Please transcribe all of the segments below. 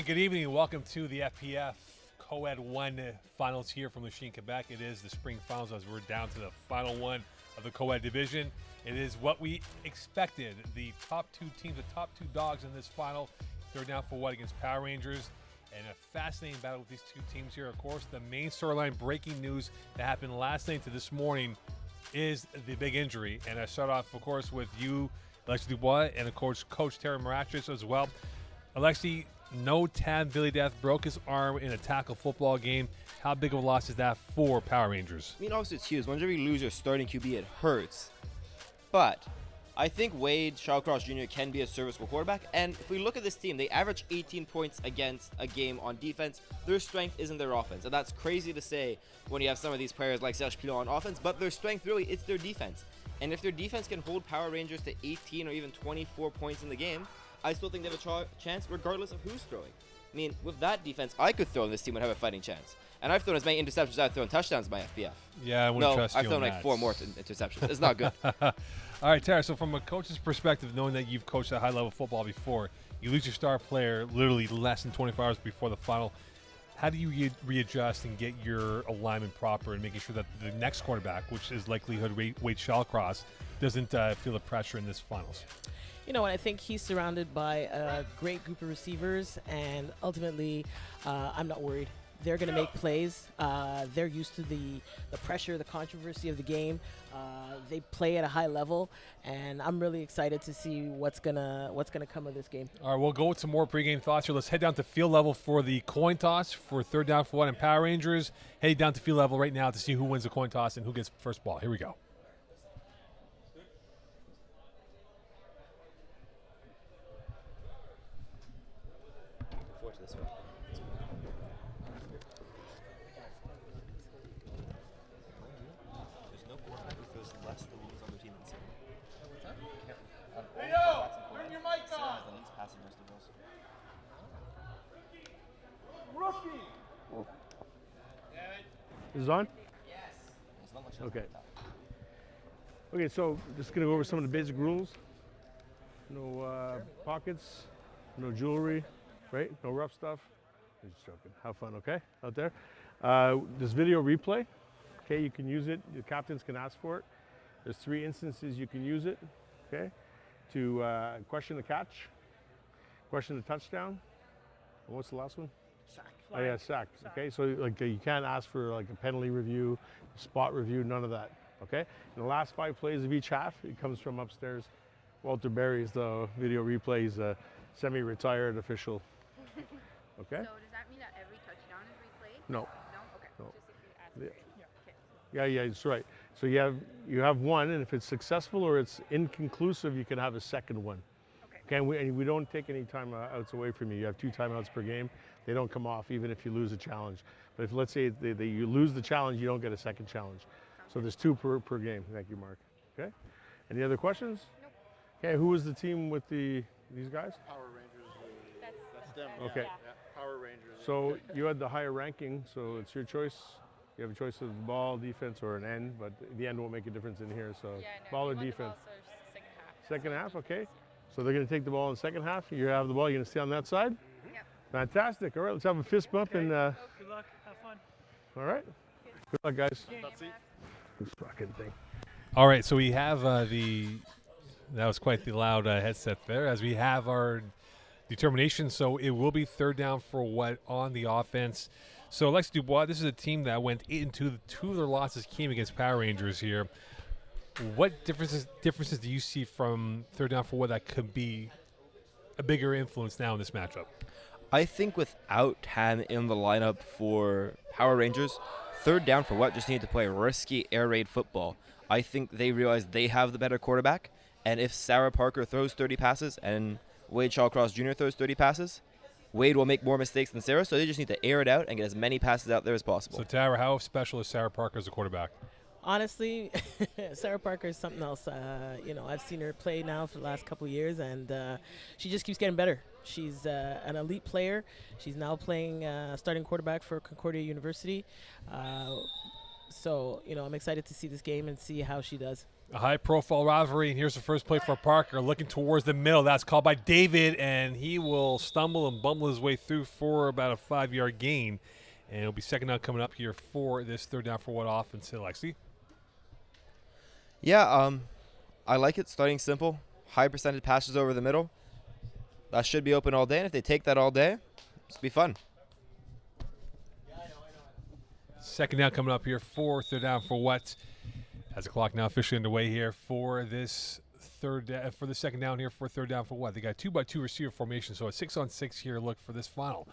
And good evening and welcome to the FPF Coed-Ed 1 finals here from Lachine, Quebec. It is the spring finals as we're down to the final one of the Coed division. It is what we expected. The top two teams, the top two dogs in this final. They're down for what against Power Rangers. And a fascinating battle with these two teams here. Of course, the main storyline breaking news that happened last night to this morning is the big injury. And I start off, of course, with you, Alexi Dubois, and of course, Coach Terry Marachis as well. Alexi, no Tad Villideath broke his arm in a tackle football game. How big of a loss is that for Power Rangers? I mean, obviously it's huge. Whenever you lose your starting QB, it hurts. But I think Wade Shawcross Jr. can be a serviceable quarterback. And if we look at this team, they average 18 points against a game on defense. Their strength isn't their offense. And that's crazy to say when you have some of these players like Serge Pilon on offense. But their strength, really, it's their defense. And if their defense can hold Power Rangers to 18 or even 24 points in the game, I still think they have a chance regardless of who's throwing. I mean, with that defense, I could throw and this team would have a fighting chance. And I've thrown as many interceptions as I've thrown touchdowns in my FBF. Yeah, I wouldn't trust you I've thrown on like that. 4 more interceptions. It's not good. All right, Tara, so from a coach's perspective, knowing that you've coached at high-level football before, you lose your star player literally less than 24 hours before the final. How do you readjust and get your alignment proper and making sure that the next quarterback, which is likelihood Wade Shawcross, doesn't feel the pressure in this finals? You know, I think he's surrounded by a great group of receivers, and ultimately, I'm not worried. They're going to make plays. They're used to the pressure, the controversy of the game. They play at a high level, and I'm really excited to see what's gonna come of this game. All right, we'll go with some more pregame thoughts here. Let's head down to field level for the coin toss for third down for one and Power Rangers. Heading down to field level right now to see who wins the coin toss and who gets first ball. Here we go. Is it on? Yes. Okay. Okay, so just going to go over some of the basic rules. No pockets, no jewelry, right? No rough stuff. I'm just joking. Have fun, okay? Out there. This video replay, okay? You can use it. The captains can ask for it. There's 3 instances you can use it, okay? To question the catch, question the touchdown. And what's the last one? Oh yeah, sack. Okay, so like you can't ask for like a penalty review, spot review, none of that. Okay, in the last 5 plays of each half, it comes from upstairs. Walter Berry is the video replay. He's a semi-retired official. Okay. So does that mean that every touchdown is replayed? No. No. Okay. No. Just if you ask. Yeah. Yeah, that's right. So you have one, and if it's successful or it's inconclusive, you can have a second one. Okay. And we don't take any timeouts away from you. You have 2 timeouts per game. They don't come off even if you lose a challenge. But if let's say you lose the challenge, you don't get a second challenge. So there's 2 per game. Thank you, Mark. Okay. Any other questions? Nope. Okay. Who was the team with these guys? Power Rangers. That's them. Okay. Yeah. Power Rangers. So you had the higher ranking, so it's your choice. You have a choice of ball, defense, or an end, but the end won't make a difference in here. So ball or defense? Second half, okay. So they're going to take the ball in the second half. You have the ball. You're going to stay on that side? Yep. Fantastic. All right, let's have a fist bump. And Good luck. Have fun. all right. Good luck, guys. That's it. This fucking thing. All right, so we have that was quite the loud headset there, as we have our determination. So it will be third down for what on the offense. So Alexis Dubois, this is a team that went into 2 of their losses came against Power Rangers here. What differences do you see from third down for what that could be a bigger influence now in this matchup? I think without Tan in the lineup for Power Rangers, third down for what just need to play risky air raid football. I think they realize they have the better quarterback, and if Sarah Parker throws 30 passes and Wade Shawcross Jr. throws 30 passes, Wade will make more mistakes than Sarah, so they just need to air it out and get as many passes out there as possible. So, Tara, how special is Sarah Parker as a quarterback? Honestly, Sarah Parker is something else. You know, I've seen her play now for the last couple of years, and she just keeps getting better. She's an elite player. She's now playing starting quarterback for Concordia University. So, you know, I'm excited to see this game and see how she does. A high-profile rivalry, and here's the first play for Parker, looking towards the middle. That's called by David, and he will stumble and bumble his way through for about a 5-yard gain. And it'll be second down coming up here for this third down for what offense, Alexi? Yeah, I like it. Starting simple, high percentage passes over the middle. That should be open all day, and if they take that all day, it'll be fun. Second down coming up here for third down for what? As the clock now officially underway here for this for the second down here for third down for what? They got 2-by-2 receiver formation, so a 6-on-6 here look for this final.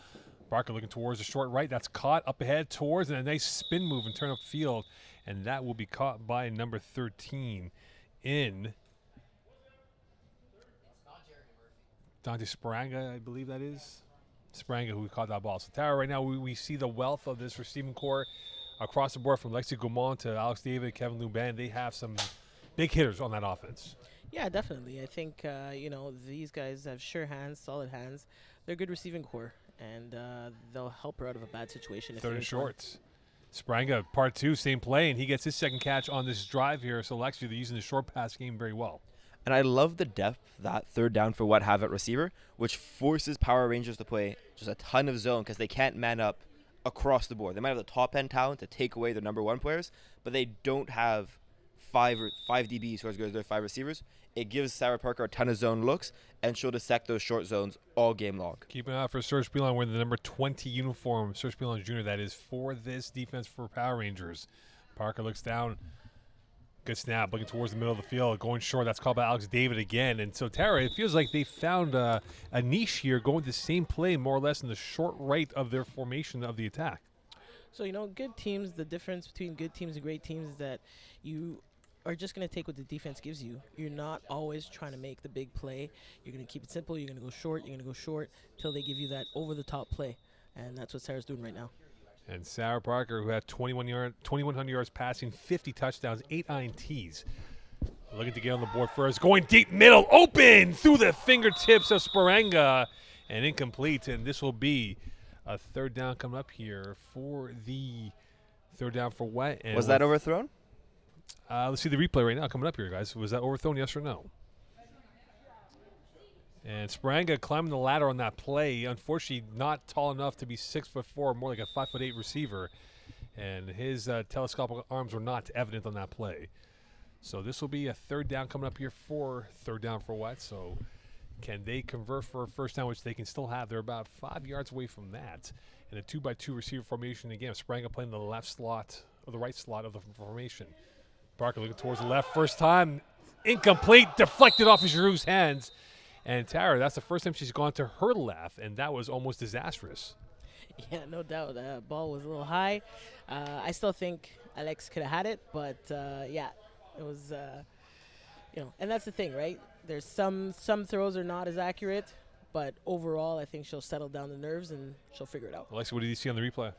Barker looking towards the short right. That's caught up ahead towards, and a nice spin move and turn up field, and that will be caught by number 13 in Dante Spranga, I believe that is. Spranga who caught that ball. So Tara, right now we see the wealth of this receiving core across the board from Lexi Gaumont to Alex David, Kevin Luban. They have some big hitters on that offense. Yeah, definitely. I think, these guys have sure hands, solid hands. They're a good receiving core, and they'll help her out of a bad situation. Third and shorts. Spranga, part two, same play, and he gets his second catch on this drive here. So Lexi, they're using the short pass game very well. And I love the depth that third down for what have at receiver, which forces Power Rangers to play just a ton of zone because they can't man up across the board. They might have the top end talent to take away their number one players, but they don't have five DBs who are as good as their 5 receivers. It gives Sarah Parker a ton of zone looks, and she'll dissect those short zones all game long. Keep an eye out for Serge Pilon wearing the number 20 uniform. Serge Pilon Jr., that is, for this defense for Power Rangers. Parker looks down. Good snap, looking towards the middle of the field, going short. That's called by Alex David again. And so, Tara, it feels like they found a niche here, going the same play more or less in the short right of their formation of the attack. So, good teams, the difference between good teams and great teams is that you are just going to take what the defense gives you. You're not always trying to make the big play. You're going to keep it simple. You're going to go short till they give you that over-the-top play. And that's what Sarah's doing right now. And Sarah Parker, who had 2,100 yards passing, 50 touchdowns, 8 INTs. Looking to get on the board first. Going deep middle, open through the fingertips of Sparanga. And incomplete. And this will be a third down coming up here for the third down for what? And Was that overthrown? Let's see the replay right now coming up here, guys. Was that overthrown, yes or no? And Spranga climbing the ladder on that play. Unfortunately, not tall enough to be 6'4", more like a 5'8" receiver. And his telescopic arms were not evident on that play. So this will be a third down coming up here for third down for what? So can they convert for a first down, which they can still have? They're about 5 yards away from that. In a 2-by-2 receiver formation, again, Spranga playing the left slot or the right slot of the formation. Barker looking towards the left. First time, incomplete, deflected off of Giroux's hands. And Tara, that's the first time she's gone to her left, and that was almost disastrous. Yeah, no doubt. That ball was a little high. I still think Alex could have had it, but it was, and that's the thing, right? There's some throws are not as accurate, but overall, I think she'll settle down the nerves and she'll figure it out. Alexi, what did you see on the replay?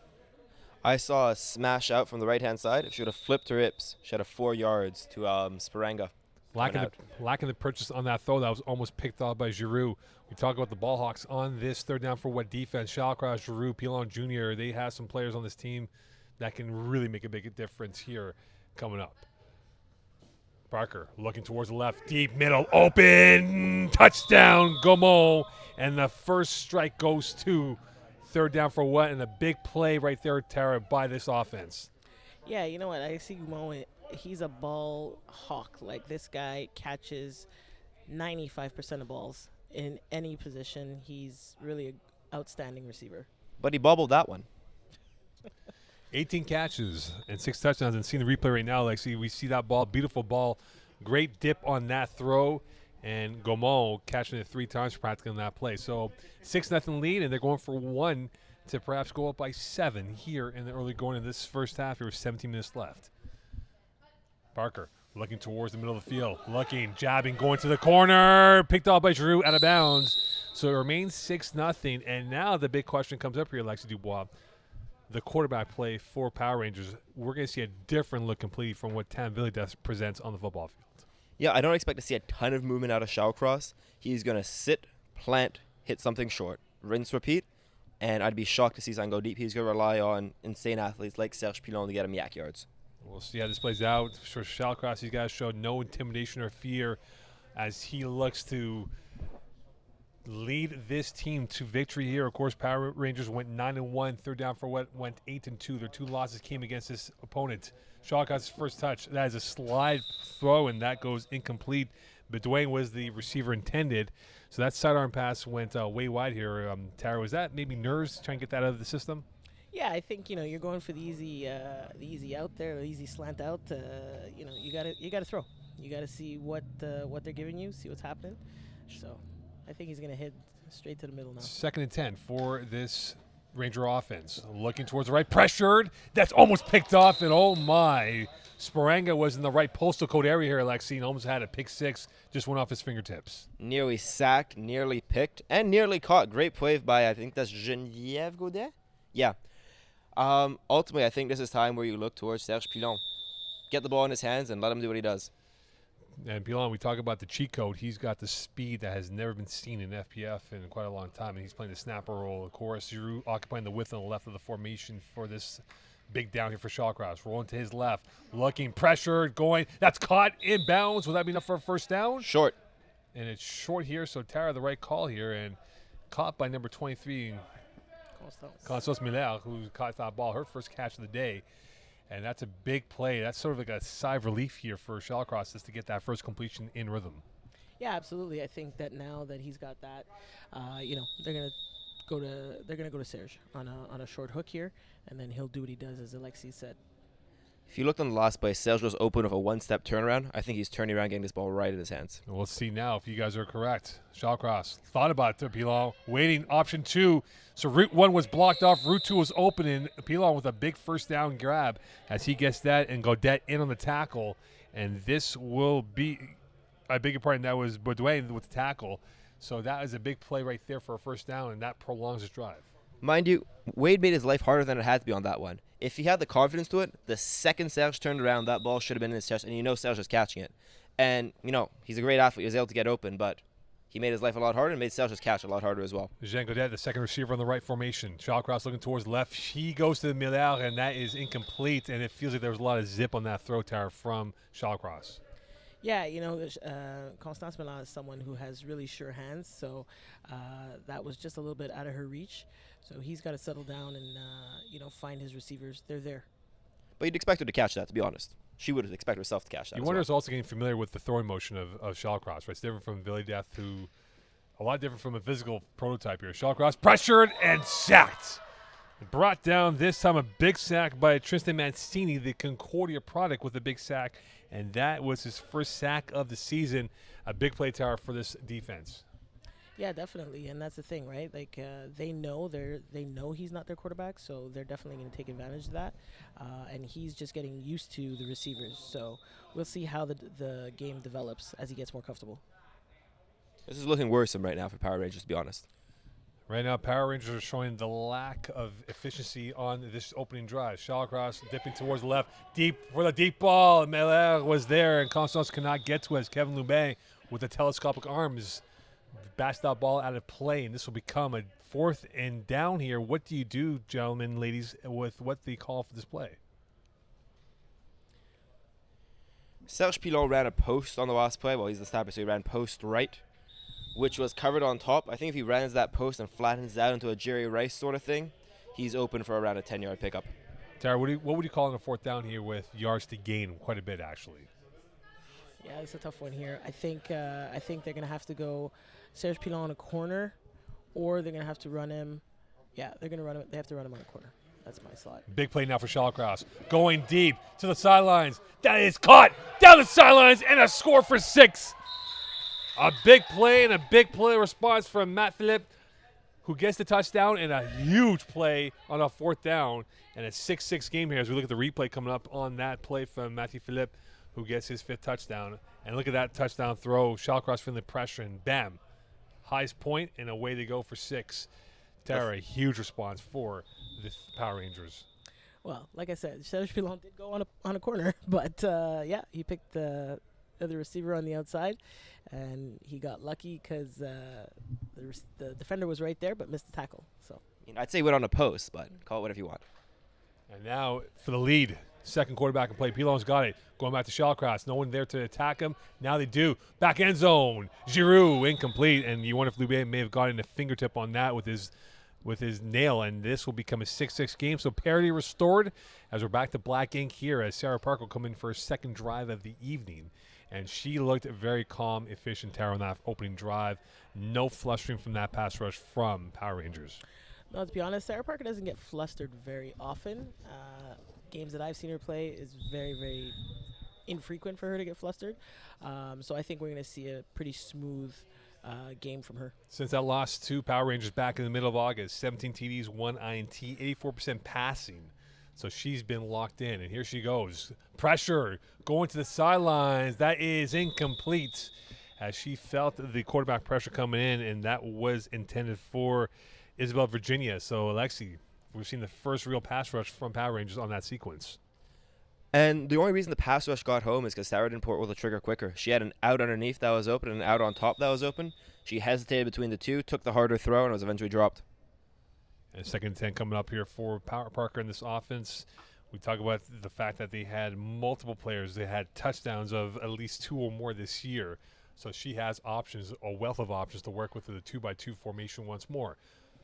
I saw a smash out from the right-hand side. If she would have flipped her hips, she had a 4 yards to Sparanga. Lacking the purchase on that throw, that was almost picked off by Giroux. We talk about the ball hawks on this third down for what defense. Shalcross, Giroux, Pilon Jr., they have some players on this team that can really make a big difference here coming up. Parker looking towards the left, deep middle, open, touchdown, Gaumont. And the first strike goes to third down for what? And a big play right there, Tara, by this offense. Yeah, you know what? I see Gaumont. He's a ball hawk. Like, this guy catches 95% of balls in any position. He's really an outstanding receiver. But he bobbled that one. 18 catches and 6 touchdowns. And seeing the replay right now, like, we see that ball, beautiful ball, great dip on that throw, and Gaumont catching it 3 times practically on that play. So 6-0 lead, and they're going for 1 to perhaps go up by 7 here in the early going of this first half. There were 17 minutes left. Parker looking towards the middle of the field, jabbing, going to the corner, picked off by Giroux, out of bounds. So it remains 6-0, and now the big question comes up here, Alexis Dubois. The quarterback play for Power Rangers, we're going to see a different look completely from what Tam Villades presents on the football field. Yeah, I don't expect to see a ton of movement out of Shawcross. He's going to sit, plant, hit something short, rinse, repeat, and I'd be shocked to see something go deep. He's going to rely on insane athletes like Serge Pilon to get him yak yards. We'll see how this plays out. For Shallcross, these guys showed no intimidation or fear as he looks to lead this team to victory here. Of course, Power Rangers went 9-1. Third down for what went 8-2. Their 2 losses came against this opponent. Shallcross' first touch. That is a slide throw, and that goes incomplete. But Dwayne was the receiver intended. So that sidearm pass went way wide here. Tara, was that maybe nerves to try and get that out of the system? Yeah, I think you're going for the easy out there, the easy slant out. You gotta throw. You gotta see what they're giving you, see what's happening. So, I think he's gonna hit straight to the middle now. 2nd and 10 for this Ranger offense. Looking towards the right, pressured. That's almost picked off, and oh my. Sporanga was in the right postal code area here, Alexi, and almost had a pick 6. Just went off his fingertips. Nearly sacked, nearly picked, and nearly caught. Great play by, I think that's Geneviève Godet? Yeah. Ultimately, I think this is time where you look towards Serge Pilon. Get the ball in his hands and let him do what he does. And Pilon, we talk about the cheat code. He's got the speed that has never been seen in FPF in quite a long time, and he's playing the snapper role, of course. Giroux occupying the width on the left of the formation for this big down here for Shawcross. Rolling to his left, looking, pressured, going. That's caught inbounds. Will that be enough for a first down? Short. And it's short here, so Tara, the right call here, and caught by number 23, Constance Miller, who caught that ball, her first catch of the day. And that's a big play. That's sort of like a sigh of relief here for Shallcross, just to get that first completion in rhythm. Yeah, absolutely. I think that now that he's got that, they're gonna go to Serge on a short hook here, and then he'll do what he does, as Alexi said. If you looked on the last play, Serge was open with a one-step turnaround. I think he's turning around, getting this ball right in his hands. We'll see now if you guys are correct. Shawcross thought about it, Pilon, waiting option 2. So route 1 was blocked off, route 2 was open, and Pilon with a big first down grab as he gets that, and Godet in on the tackle. And this will be, I beg your pardon, that was Baudouin with the tackle. So that is a big play right there for a first down, and that prolongs his drive. Mind you, Wade made his life harder than it had to be on that one. If he had the confidence to it, the second Serge turned around, that ball should have been in his chest, and Serge was catching it. And, he's a great athlete. He was able to get open, but he made his life a lot harder and made Serge's catch a lot harder as well. Jean Godet, the second receiver on the right formation. Shawcross looking towards left. He goes to the Miller, and that is incomplete, and it feels like there was a lot of zip on that throw, Tara, from Shawcross. Yeah, Constance Milan is someone who has really sure hands, so that was just a little bit out of her reach. So he's got to settle down and, find his receivers. They're there. But you'd expect her to catch that, to be honest. She would expect herself to catch that. You wonder is also getting familiar with the throwing motion of Shawcross, right? It's different from Billy Death, who a lot different from a physical prototype here. Shawcross pressured and sacked. Brought down this time a big sack by Tristan Mancini, the Concordia product, with a big sack, and that was his first sack of the season. A big play, Tower, for this defense. Yeah, definitely, and that's the thing, right? Like they know he's not their quarterback, so they're definitely going to take advantage of that. And he's just getting used to the receivers, so we'll see how the game develops as he gets more comfortable. This is looking worrisome right now for Power Rangers, to be honest. Right now, Power Rangers are showing the lack of efficiency on this opening drive. Shawcross dipping towards the left, deep for the deep ball. Meller was there, and Constance cannot get to it as Kevin Lubin with the telescopic arms bashed that ball out of play, and this will become a 4th and down here. What do you do, gentlemen, ladies, with what they call for this play? Serge Pilon ran a post on the last play. Well, he's the snapper, so he ran post right, which was covered on top. I think if he runs that post and flattens out into a Jerry Rice sort of thing, he's open for around a 10-yard pickup. Tara, what would you call on a 4th down here with yards to gain quite a bit, actually? Yeah, it's a tough one here. I think they're going to have to go Serge Pilon on a corner, or they're going to have to run him. Yeah, they're going to run him. They have to run him on a corner. That's my slot. Big play now for Shawcross. Going deep to the sidelines. That is caught down the sidelines, and a score for 6. A big play and a big play response from Matt Philippe, who gets the touchdown, and a huge play on a 4th down, and a 6-6 game here as we look at the replay coming up on that play from Matthew Philippe, who gets his 5th touchdown. And look at that touchdown throw. Shawcross feeling the pressure, and bam, highest point, and away they go for 6. Tara, a huge response for the Power Rangers. Well, like I said, Serge Pilon did go on a corner, but he picked the other receiver on the outside, and he got lucky because the defender was right there, but missed the tackle. So I'd say he went on a post, but call it whatever you want. And now for the lead, second quarterback in play. Pilon's got it. Going back to Shallcross. No one there to attack him. Now they do. Back end zone. Giroux incomplete. And you wonder if Loubet may have gotten a fingertip on that with his nail. And this will become a 6-6 game. So parity restored as we're back to black ink here as Sarah Park will come in for a second drive of the evening. And she looked very calm, efficient, Tara, on that opening drive. No flustering from that pass rush from Power Rangers. No, to be honest, Sarah Parker doesn't get flustered very often. Games that I've seen her play is very, very infrequent for her to get flustered. So I think we're going to see a pretty smooth game from her. Since that loss to Power Rangers back in the middle of August, 17 TDs, 1 INT, 84% passing. So she's been locked in, and here she goes. Pressure, going to the sidelines. That is incomplete as she felt the quarterback pressure coming in, and that was intended for Isabel Virginia. So, Alexi, we've seen the first real pass rush from Power Rangers on that sequence. And the only reason the pass rush got home is because Sarah didn't pull the trigger quicker. She had an out underneath that was open and an out on top that was open. She hesitated between the two, took the harder throw, and was eventually dropped. And second and 10 coming up here for Parker in this offense. We talk about the fact that they had multiple players. They had touchdowns of at least 2 or more this year. So she has options, a wealth of options to work with the 2x2 formation once more.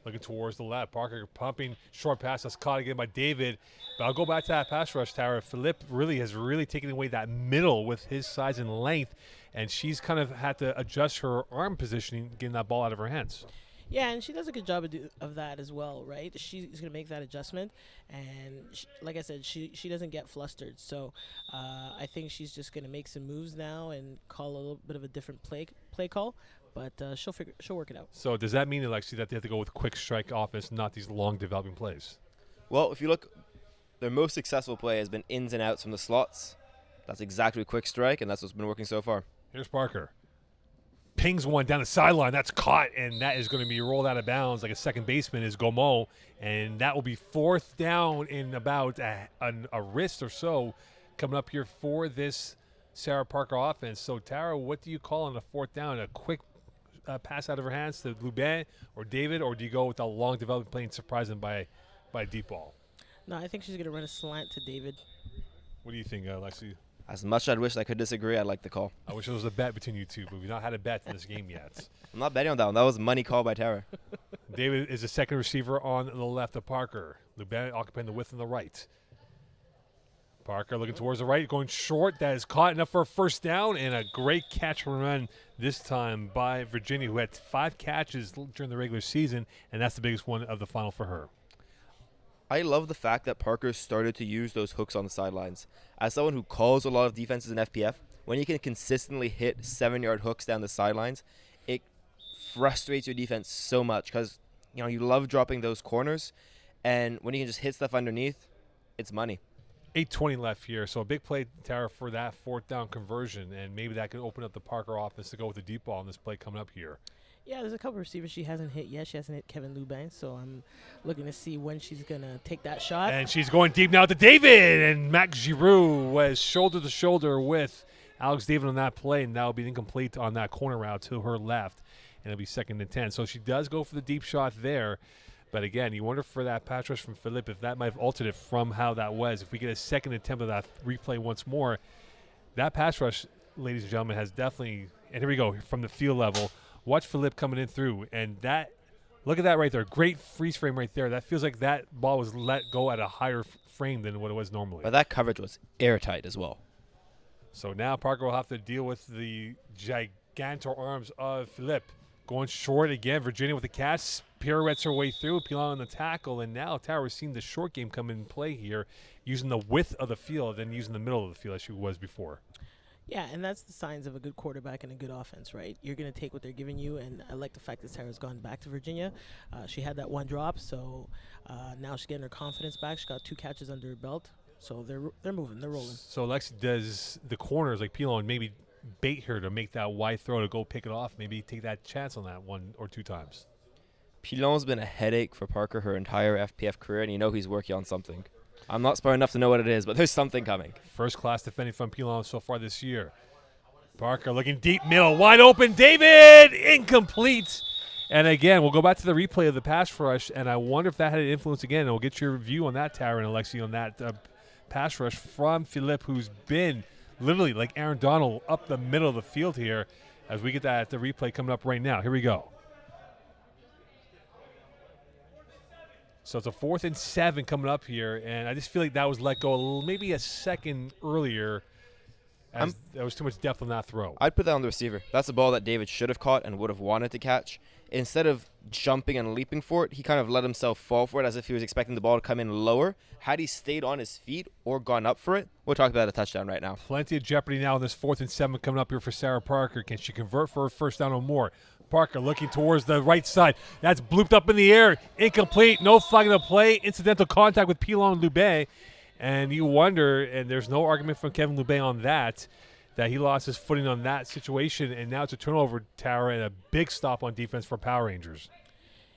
Looking towards the left. Parker pumping. Short pass that's caught again by David. But I'll go back to that pass rush, Tara. Philippe has taken away that middle with his size and length. And she's kind of had to adjust her arm positioning, getting that ball out of her hands. Yeah, and she does a good job of that as well, right? She's going to make that adjustment. And like I said, she doesn't get flustered. So I think she's just going to make some moves now and call a little bit of a different play call. But she'll work it out. So does that mean, Alexi, that they have to go with quick strike offense, not these long developing plays? Well, if you look, their most successful play has been ins and outs from the slots. That's exactly quick strike, and that's what's been working so far. Here's Parker. Pings one down the sideline. That's caught, and that is going to be rolled out of bounds like a second baseman is Gaumont. And that will be fourth down in about a wrist or so coming up here for this Sarah Parker offense. So, Tara, what do you call on a fourth down? A quick pass out of her hands to Lubin or David, or do you go with a long development play and surprise them by a deep ball? No, I think she's going to run a slant to David. What do you think, Alexi? As much as I wish I could disagree, I'd like the call. I wish there was a bet between you two, but we've not had a bet in this game yet. I'm not betting on that one. That was money call by Tara. David is the second receiver on the left of Parker. Lubin occupying the width on the right. Parker looking towards the right, going short. That is caught enough for a first down, and a great catch and run this time by Virginia, who had 5 catches during the regular season, and that's the biggest one of the final for her. I love the fact that Parker started to use those hooks on the sidelines. As someone who calls a lot of defenses in FPF, when you can consistently hit 7-yard hooks down the sidelines, it frustrates your defense so much because you love dropping those corners, and when you can just hit stuff underneath, it's money. 8:20 left here, so a big play, Tara, for that fourth down conversion, and maybe that could open up the Parker offense to go with the deep ball on this play coming up here. Yeah, there's a couple receivers she hasn't hit yet. She hasn't hit Kevin Lubin, so I'm looking to see when she's going to take that shot. And she's going deep now to David, and Max Giroux was shoulder to shoulder with Alex David on that play, and that will be incomplete on that corner route to her left, and it'll be 2nd and 10. So she does go for the deep shot there. But again, you wonder for that pass rush from Philippe if that might have altered it from how that was. If we get a second attempt of that replay once more, that pass rush, ladies and gentlemen, has definitely, and here we go, from the field level, watch Philippe coming in through, and that, look at that right there, great freeze frame right there. That feels like that ball was let go at a higher frame than what it was normally. But that coverage was airtight as well. So now Parker will have to deal with the gigantor arms of Philippe. Going short again, Virginia with the catch, pirouettes her way through, Pilon on the tackle, and now Tara, we're seeing the short game come in play here, using the width of the field and using the middle of the field as she was before. Yeah, and that's the signs of a good quarterback and a good offense, right? You're going to take what they're giving you, and I like the fact that Tara's gone back to Virginia. She had that one drop, so now she's getting her confidence back. She got 2 catches under her belt, so they're moving, they're rolling. So Alexi, does the corners like Pilon maybe bait her to make that wide throw to go pick it off, maybe take that chance on that 1 or 2 times? Pilon's been a headache for Parker her entire FPF career, and he's working on something. I'm not smart enough to know what it is, but there's something coming. First class defending from Pilon so far this year. Parker looking deep middle, wide open, David, incomplete. And again, we'll go back to the replay of the pass rush, and I wonder if that had an influence again, and we'll get your view on that, Tara and Alexi, on that pass rush from Philippe, who's been literally like Aaron Donald up the middle of the field here as we get that the replay coming up right now. Here we go. So it's a 4th and 7 coming up here, and I just feel like that was let go maybe a second earlier as there was too much depth on that throw. I'd put that on the receiver. That's a ball that David should have caught and would have wanted to catch. Instead of jumping and leaping for it, he kind of let himself fall for it as if he was expecting the ball to come in lower. Had he stayed on his feet or gone up for it, we're talking about a touchdown right now. Plenty of jeopardy now in this 4th and 7 coming up here for Sarah Parker. Can she convert for a first down or more? Parker looking towards the right side. That's blooped up in the air. Incomplete. No flagging the play. Incidental contact with Pilon Lubé. And you wonder, and there's no argument from Kevin Lubé on that he lost his footing on that situation. And now it's a turnover, Tara, and a big stop on defense for Power Rangers.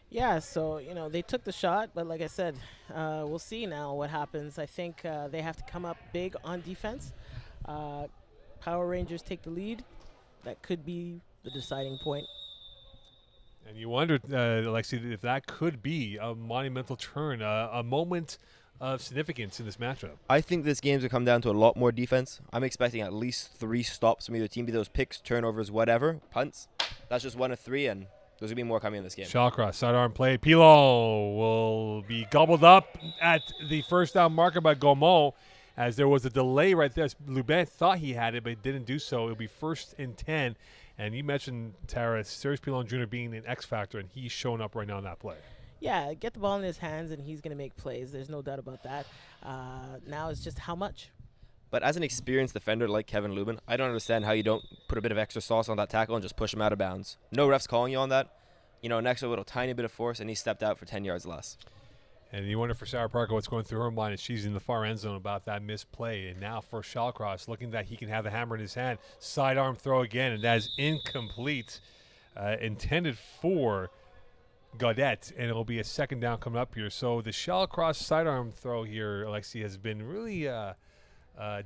Yeah, so, they took the shot, but like I said, we'll see now what happens. I think they have to come up big on defense. Power Rangers take the lead. That could be the deciding point. And you wondered, Alexi, if that could be a monumental turn, a moment of significance in this matchup. I think this game's going to come down to a lot more defense. I'm expecting at least 3 stops from either team, be those picks, turnovers, whatever, punts. That's just 1 of 3, and there's going to be more coming in this game. Shallcross, sidearm play. Pilon will be gobbled up at the first down marker by Gaumont as there was a delay right there. Lubin thought he had it, but didn't do so. It'll be 1st and 10. And you mentioned, Tara, Serge Pilon Jr. being an X factor, and he's showing up right now in that play. Yeah, get the ball in his hands, and he's going to make plays. There's no doubt about that. Now it's just how much. But as an experienced defender like Kevin Lubin, I don't understand how you don't put a bit of extra sauce on that tackle and just push him out of bounds. No refs calling you on that. An extra little tiny bit of force, and he stepped out for 10 yards less. And you wonder for Sarah Parker what's going through her mind as she's in the far end zone about that missed play. And now for Shallcross, looking that he can have the hammer in his hand. Sidearm throw again, and that is incomplete. Intended for Coed-Ed, and it'll be a 2nd down coming up here. So the Shallcross sidearm throw here, Alexi, has been really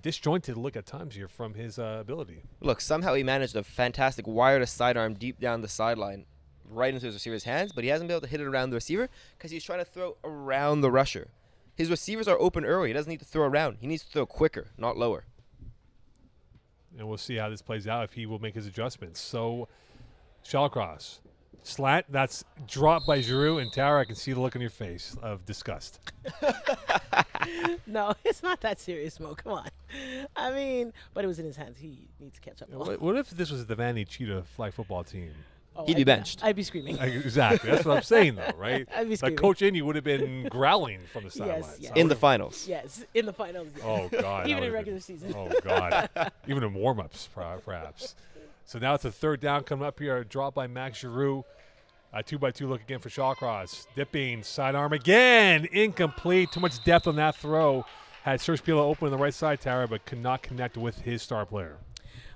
disjointed look at times here from his ability. Look, somehow he managed a fantastic wireless sidearm deep down the sideline, right into his receiver's hands, but he hasn't been able to hit it around the receiver because he's trying to throw around the rusher. His receivers are open early. He doesn't need to throw around. He needs to throw quicker, not lower. And we'll see how this plays out if he will make his adjustments. So Shallcross. Slant, that's dropped by Giroux, and Tara, I can see the look on your face of disgust. No, it's not that serious, Mo. Come on. I mean, but it was in his hands. He needs to catch up. What if this was the Vandy Cheetah flag football team? Oh, He'd be benched. I'd be screaming. Exactly. That's what I'm saying, though, right? I'd be Like screaming. Coach Indy would have been growling from the sidelines. yes. In the finals. Yes, in the finals. Yeah. Oh, God. Even that in would've regular been- season. Oh, God. Even in warm-ups, perhaps. So now it's a 3rd down coming up here. A drop by Max Giroux. A 2-by-2 look again for Shallcross. Dipping, sidearm again. Incomplete. Too much depth on that throw. Had Serge Pila open on the right side, Tara, but could not connect with his star player.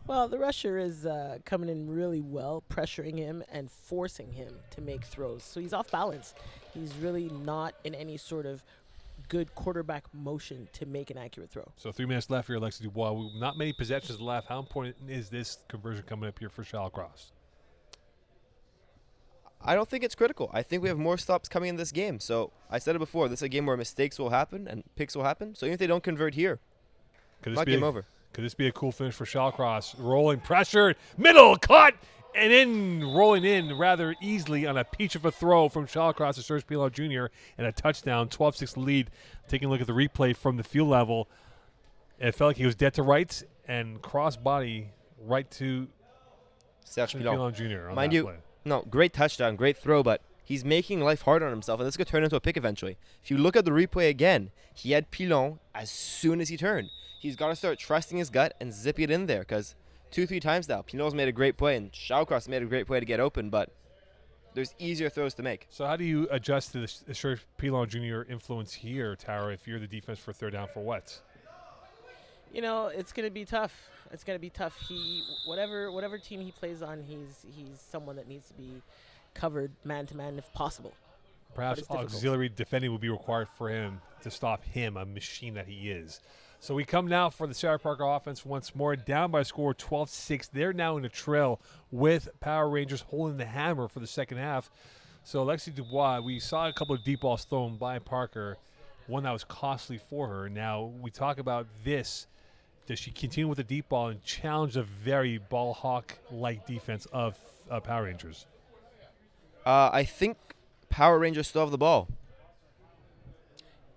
Well, the rusher is coming in really well, pressuring him and forcing him to make throws. So he's off balance. He's really not in any sort of good quarterback motion to make an accurate throw. So 3 minutes left here, Alexis Dubois. Not many possessions left. How important is this conversion coming up here for Shallcross? I don't think it's critical. I think we have more stops coming in this game. So I said it before. This is a game where mistakes will happen and picks will happen. So even if they don't convert here, not game over. Could this be a cool finish for Shallcross? Rolling, pressured, middle, caught, and in, rolling in rather easily on a peach of a throw from Shallcross to Serge Pilon Jr. and a touchdown, 12-6 lead. Taking a look at the replay from the field level, it felt like he was dead to rights and cross body right to Serge Pilon Jr. on Mind that you, play. no, great touchdown, great throw, but he's making life hard on himself, and this could turn into a pick eventually. If you look at the replay again, he had Pilon as soon as he turned. He's got to start trusting his gut and zip it in there because 2-3 times now, Pilon's made a great play, and Shallcross made a great play to get open, but there's easier throws to make. So how do you adjust to the Serge Pilon Jr. influence here, Tara, if you're the defense for 3rd down for what? It's going to be tough. It's going to be tough. Whatever team he plays on, he's someone that needs to be covered man to man if possible. Perhaps it's difficult. auxiliary defending will be required for him to stop him, a machine that he is. So we come now for the Sarah Parker offense once more, down by a score 12-6. They're now in a trail with Power Rangers holding the hammer for the second half. So Alexis Dubois, we saw a couple of deep balls thrown by Parker. one that was costly for her. Now, we talk about this. Does she continue with the deep ball and challenge the very ball hawk-like defense of Power Rangers? I think Power Rangers still have the ball.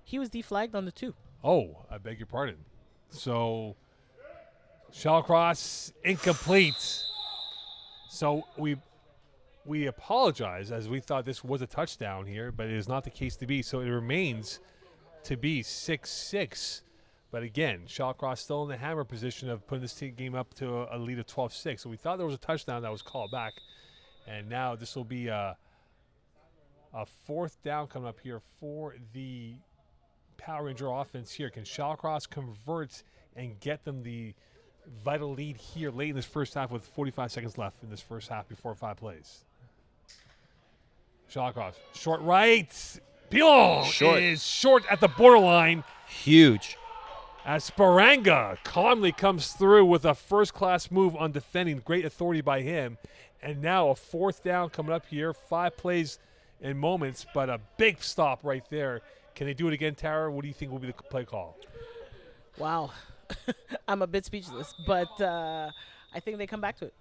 He was deflagged on the 2. Oh, I beg your pardon. So, shell cross incomplete. So we apologize, as we thought this was a touchdown here, but it is not the case to be. So it remains to be 6-6. But again, Shawcross still in the hammer position of putting this game up to a lead of 12-6. So we thought there was a touchdown that was called back. And now this will be a 4th down coming up here for the Power Ranger offense here. Can Shawcross convert and get them the vital lead here late in this first half with 45 seconds left in this first half before 5 plays? Shawcross, short right. Pilon is short at the borderline. Huge. As Sparanga calmly comes through with a first-class move on defending. Great authority by him. And now a 4th down coming up here. 5 plays in moments, but a big stop right there. Can they do it again, Tara? What do you think will be the play call? Wow. I'm a bit speechless, but I think they come back to it.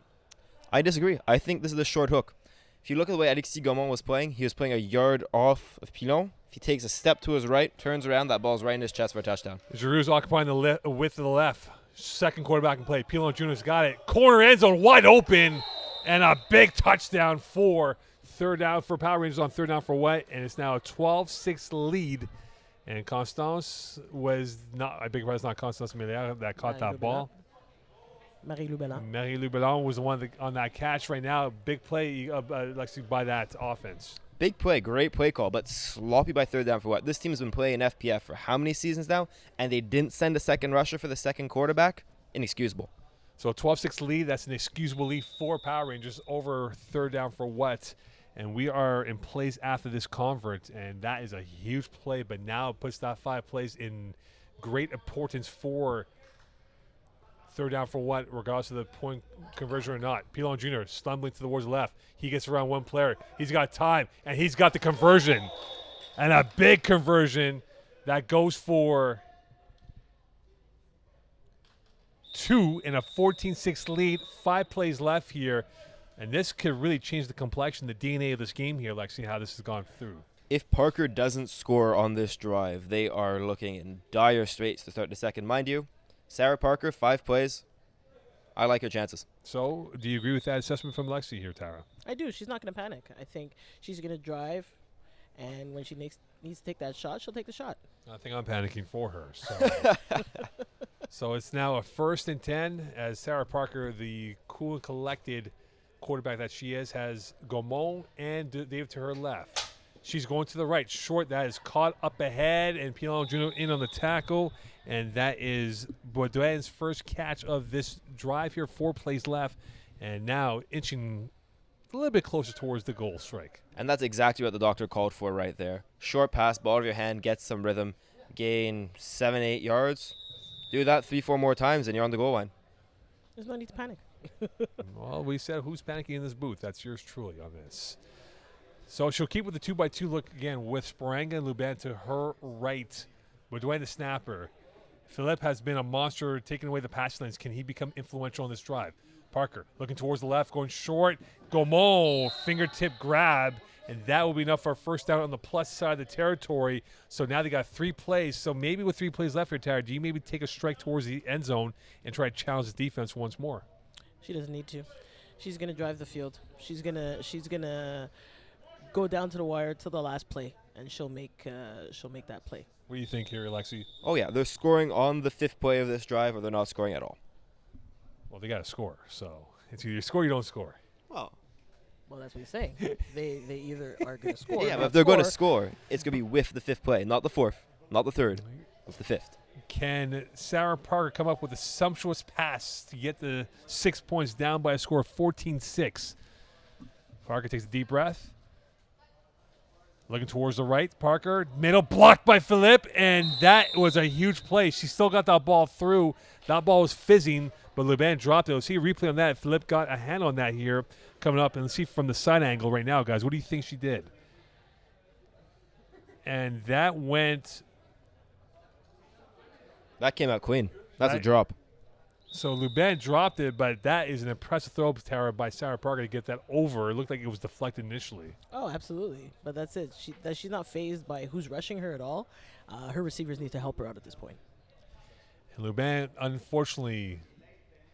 I disagree. I think this is the short hook. If you look at the way Alexis Gaumont was playing, he was playing a yard off of Pilon. If he takes a step to his right, turns around, that ball's right in his chest for a touchdown. Giroux's occupying the width of the left. Second quarterback in play. Pilon Jr.'s got it. Corner end zone wide open, and a big touchdown for 3rd down for Power Rangers on 3rd down for what? And it's now a 12-6 lead. And Constance was not, I beg your pardon, it's not Constance Melia that caught that ball. Marie-Lou Belland. Marie-Lou Belland was the one on that catch right now. Big play by that offense. Big play, great play call, but sloppy by 3rd down for what? This team's been playing FPF for how many seasons now? And they didn't send a second rusher for the second quarterback? Inexcusable. So a 12-6 lead, that's an excusable lead for Power Rangers over 3rd down for what? And we are in plays after this convert, and that is a huge play, but now it puts that 5 plays in great importance for 3rd down for what, regardless of the point conversion or not. Pilon Jr. stumbling towards the left. He gets around one player. He's got time, and he's got the conversion. And a big conversion that goes for 2 in a 14-6 lead. 5 plays left here. And this could really change the complexion, the DNA of this game here, Lexi, how this has gone through. If Parker doesn't score on this drive, they are looking in dire straits to start the second. Mind you, Sarah Parker, 5 plays. I like her chances. So, do you agree with that assessment from Lexi here, Tara? I do. She's not going to panic. I think she's going to drive, and when she needs to take that shot, she'll take the shot. I think I'm panicking for her. So, so it's now a 1st and 10 as Sarah Parker, the cool and collected quarterback that she is, has Gaumont and Dave to her left. She's going to the right. Short, that is caught up ahead, and Pilon Jr. in on the tackle. And that is Baudouin's first catch of this drive here. 4 plays left, and now inching a little bit closer towards the goal strike. And that's exactly what the doctor called for right there. Short pass, ball of your hand, get some rhythm, gain 7-8 yards. Do that 3-4 more times, and you're on the goal line. There's no need to panic. Well, we said who's panicking in this booth. That's yours truly on this. So she'll keep with the 2x2 look again with Sparanga and Luban to her right. Baudouin the snapper. Philippe has been a monster taking away the pass lanes. Can he become influential on this drive? Parker looking towards the left, going short. Gaumont, fingertip grab, and that will be enough for a 1st down on the plus side of the territory. So now they got 3 plays. So maybe with 3 plays left here, Tara, do you maybe take a strike towards the end zone and try to challenge the defense once more? She doesn't need to. She's gonna drive the field. She's gonna go down to the wire till the last play, and she'll make that play. What do you think here, Alexi? Oh, yeah, they're scoring on the 5th play of this drive, or they're not scoring at all. Well, they got to score. So it's either you score or you don't score. Well, that's what he's saying. they either are gonna score. yeah, or but not if they're going to score. score, it's going to be with the 5th play, not the 4th, not the 3rd, it's the 5th. Can Sarah Parker come up with a sumptuous pass to get the 6 points down by a score of 14-6? Parker takes a deep breath. Looking towards the right. Parker, middle blocked by Philippe, and that was a huge play. She still got that ball through. That ball was fizzing, but Luban dropped it. Let's see a replay on that. Philippe got a hand on that here coming up. And let's see from the side angle right now, guys. What do you think she did? And that went That came out clean. That's a Right. drop. So Lubin dropped it, but that is an impressive throw, Tara, by Sarah Parker to get that over. It looked like it was deflected initially. Oh, absolutely. But that's it. She's not phased by who's rushing her at all. Her receivers need to help her out at this point. And Lubin, unfortunately,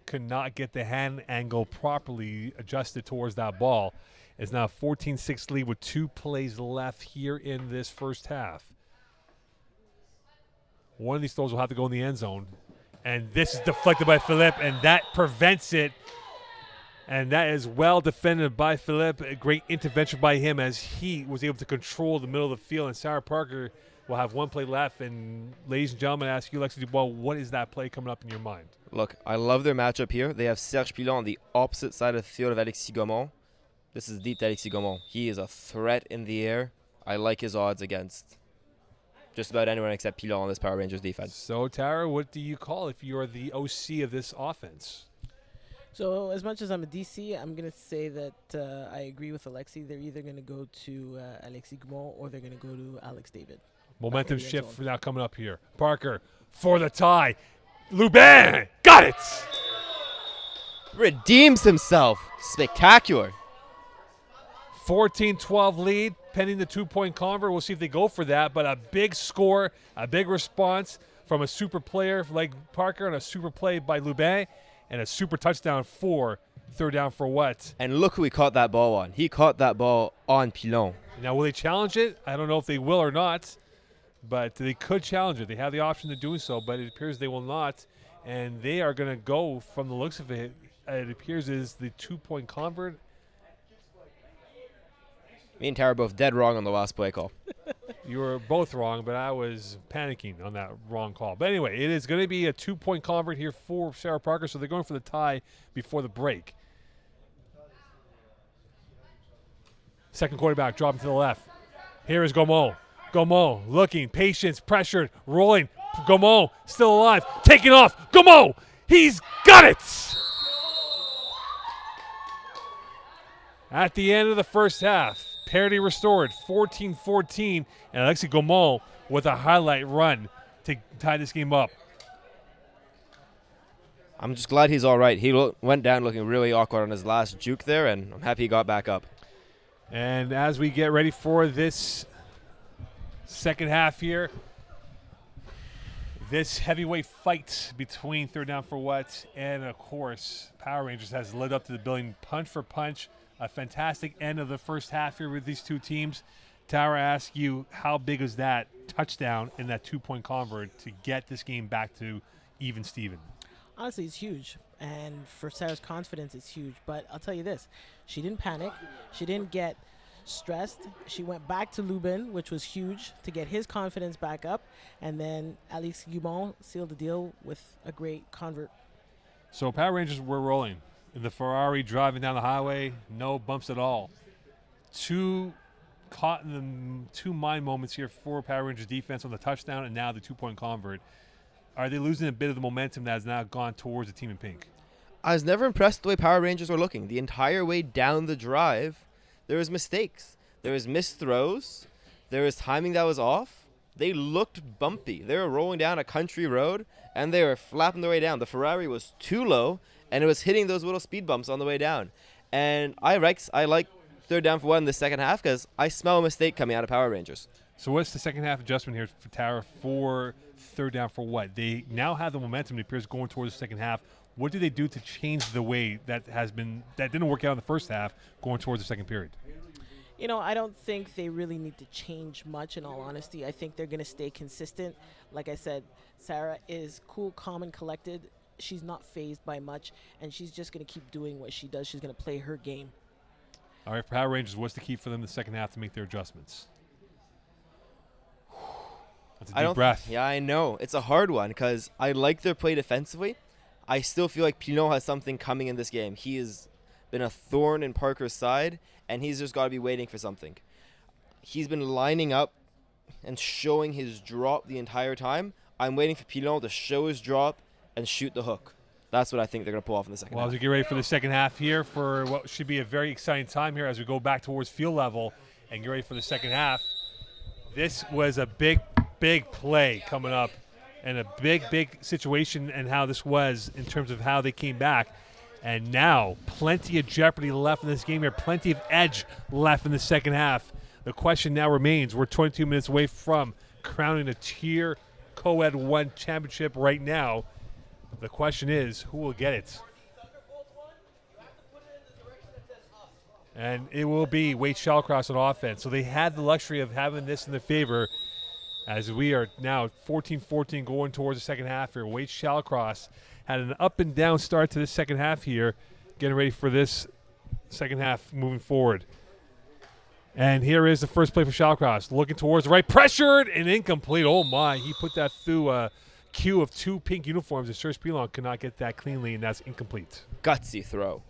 could not get the hand angle properly adjusted towards that ball. It's now 14-6 lead with 2 plays left here in this first half. One of these throws will have to go in the end zone. And this is deflected by Philippe, and that prevents it. And that is well defended by Philippe. A great intervention by him as he was able to control the middle of the field. And Sarah Parker will have 1 play left. And ladies and gentlemen, I ask you, Alexis Dubois, what is that play coming up in your mind? Look, I love their matchup here. They have Serge Pilon on the opposite side of the field of Alexis Gaumont. This is deep to Alexis Gaumont. He is a threat in the air. I like his odds against just about anyone except Pilon on this Power Rangers defense. So, Tara, what do you call if you're the OC of this offense? So as much as I'm a DC, I'm going to say that I agree with Alexi. They're either going to go to Alexis Gaumont or they're going to go to Alex David. Momentum Back in the end shift zone. for now coming up here. Parker for the tie. Lubin got it. Redeems himself. Spectacular. 14-12 lead, pending the 2-point convert. We'll see if they go for that. But a big score, a big response from a super player like Parker and a super play by Lubin and a super touchdown for third down for what? And look who he caught that ball on. He caught that ball on Pilon. Now, will they challenge it? I don't know if they will or not, but they could challenge it. They have the option of doing so, but it appears they will not. And they are going to go, from the looks of it, it appears is the 2-point convert. Me and Tara both dead wrong on the last play call. You were both wrong, but I was panicking on that wrong call. But anyway, it is going to be a 2-point convert here for Sarah Parker, so they're going for the tie before the break. Second quarterback dropping to the left. Here is Gaumont. Gaumont looking, patience, pressured, rolling. Gaumont still alive, taking off. Gaumont, he's got it! At the end of the first half, parity restored, 14-14, and Alexis Gaumont with a highlight run to tie this game up. I'm just glad he's all right. He went down looking really awkward on his last juke there, and I'm happy he got back up. And as we get ready for this second half here, this heavyweight fight between third down for what and, of course, Power Rangers has led up to the billing punch for punch. A fantastic end of the first half here with these two teams. Tara, asks you, how big is that touchdown in that 2-point convert to get this game back to even Steven? Honestly, it's huge. And for Sarah's confidence, it's huge. But I'll tell you this. She didn't panic. She didn't get stressed. She went back to Lubin, which was huge, to get his confidence back up. And then Alex Gaumont sealed the deal with a great convert. So Power Rangers were rolling. In the Ferrari driving down the highway, no bumps at all. Two caught in the 2 mind moments here for Power Rangers defense on the touchdown and now the 2-point convert. Are they losing a bit of the momentum that has now gone towards the team in pink? I was never impressed the way Power Rangers were looking. The entire way down the drive, there was mistakes. There was missed throws. There was timing that was off. They looked bumpy. They were rolling down a country road, and they were flapping their way down. The Ferrari was too low, and it was hitting those little speed bumps on the way down. And I like third down for one in the second half because I smell a mistake coming out of Power Rangers. So what's the second half adjustment here for Tara for third down for what? They now have the momentum, it appears, going towards the second half. What do they do to change the way that didn't work out in the first half going towards the second period? You know, I don't think they really need to change much, in all honesty. I think they're going to stay consistent. Like I said, Sarah is cool, calm, and collected. She's not fazed by much, and she's just going to keep doing what she does. She's going to play her game. All right, for Power Rangers, what's the key for them in the second half to make their adjustments? That's a deep breath. Yeah, I know. It's a hard one because I like their play defensively. I still feel like Pinot has something coming in this game. He has been a thorn in Parker's side, and he's just got to be waiting for something. He's been lining up and showing his drop the entire time. I'm waiting for Pinot to show his drop and shoot the hook. That's what I think they're going to pull off in the second Well, half. as we get ready for the second half here for what should be a very exciting time here as we go back towards field level and get ready for the second half. This was a big play coming up and a big situation and how this was in terms of how they came back. And now, plenty of jeopardy left in this game here, plenty of edge left in the second half. The question now remains, we're 22 minutes away from crowning a tier Coed 1 championship right now. The question is, who will get it? And it will be Wade Shallcross on offense. So they had the luxury of having this in their favor as we are now 14-14 going towards the second half here. Wade Shallcross had an up and down start to this second half here, getting ready for this second half moving forward. And here is the first play for Shallcross. Looking towards the right, pressured and incomplete. Oh my, he put that through a queue of two pink uniforms, and Serge Pilon could not get that cleanly, and that's incomplete. Gutsy throw.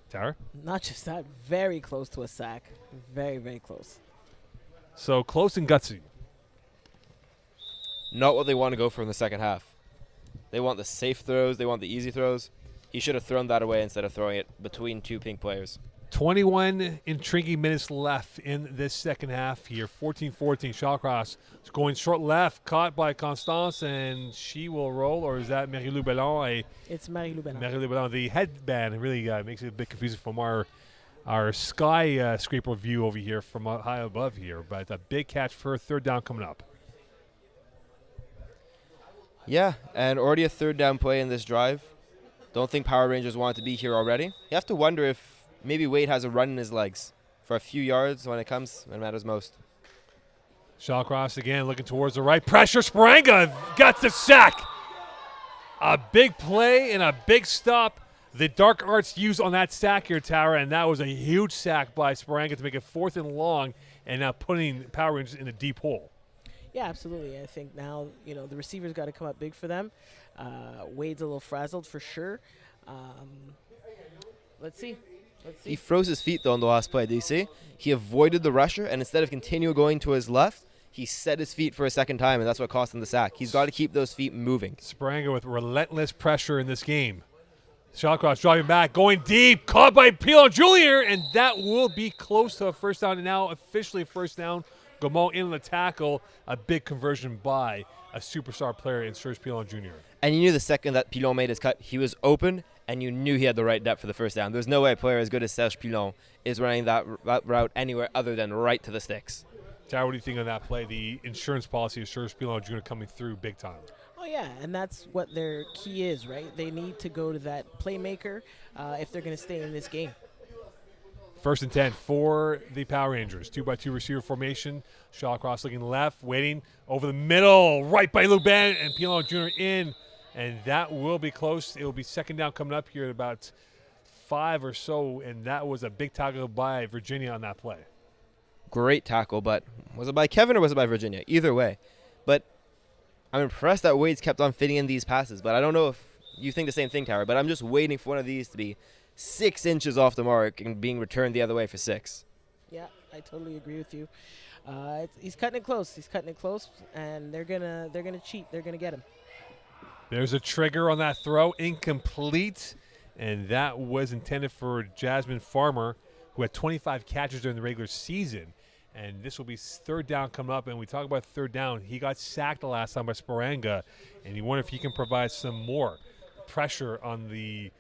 Tara? Not just that, very close to a sack. Very, very close. So close and gutsy. Not what they want to go for in the second half. They want the safe throws. They want the easy throws. He should have thrown that away instead of throwing it between two pink players. 21 intriguing minutes left in this second half here. 14-14. Shallcross is going short left, caught by Constance, and she will roll. Or is that Marie-Lou Bellon? It's Marie-Lou Bellon. Marie-Lou Bellon. The headband really makes it a bit confusing from our sky scraper view over here from high above here. But a big catch for a third down coming up. Yeah, and already a third down play in this drive. Don't think Power Rangers wanted to be here already. You have to wonder if maybe Wade has a run in his legs for a few yards when it matters most. Shallcross again looking towards the right. Pressure. Sparanga got the sack. A big play and a big stop. The dark arts used on that sack here, Tara, and that was a huge sack by Sparanga to make it 4th and long, and now putting Power Rangers in a deep hole. Yeah, absolutely. I think now, the receivers got to come up big for them. Wade's a little frazzled for sure. Let's see. He froze his feet, though, on the last play. Did you see? He avoided the rusher, and instead of continuing going to his left, he set his feet for a second time, and that's what cost him the sack. He's got to keep those feet moving. Sparanga with relentless pressure in this game. Shallcross driving back, going deep, caught by Pilon Jr., and that will be close to a first down, and now officially a first down. Gaumont in the tackle, a big conversion by a superstar player in Serge Pilon Jr. And you knew the second that Pilon made his cut, he was open, and you knew he had the right depth for the first down. There's no way a player as good as Serge Pilon is running that route anywhere other than right to the sticks. Tara, what do you think on that play? The insurance policy of Serge Pilon Jr. coming through big time. Oh, yeah, and that's what their key is, right? They need to go to that playmaker if they're going to stay in this game. 1st and 10 for the Power Rangers. 2-by-2 receiver formation. Shallcross looking left, waiting over the middle, right by Luban, and Pilon Jr. in, and that will be close. It will be second down coming up here at about 5 or so, and that was a big tackle by Virginia on that play. Great tackle, but was it by Kevin or was it by Virginia? Either way. But I'm impressed that Wade's kept on fitting in these passes, but I don't know if you think the same thing, Tara, but I'm just waiting for one of these to be 6 inches off the mark and being returned the other way for 6. Yeah, I totally agree with you. He's cutting it close. He's cutting it close, and they're gonna cheat. They're gonna get him. There's a trigger on that throw, incomplete, and that was intended for Jasmine Farmer, who had 25 catches during the regular season. And this will be third down coming up, and we talk about third down. He got sacked the last time by Sparanga, and you wonder if he can provide some more pressure on the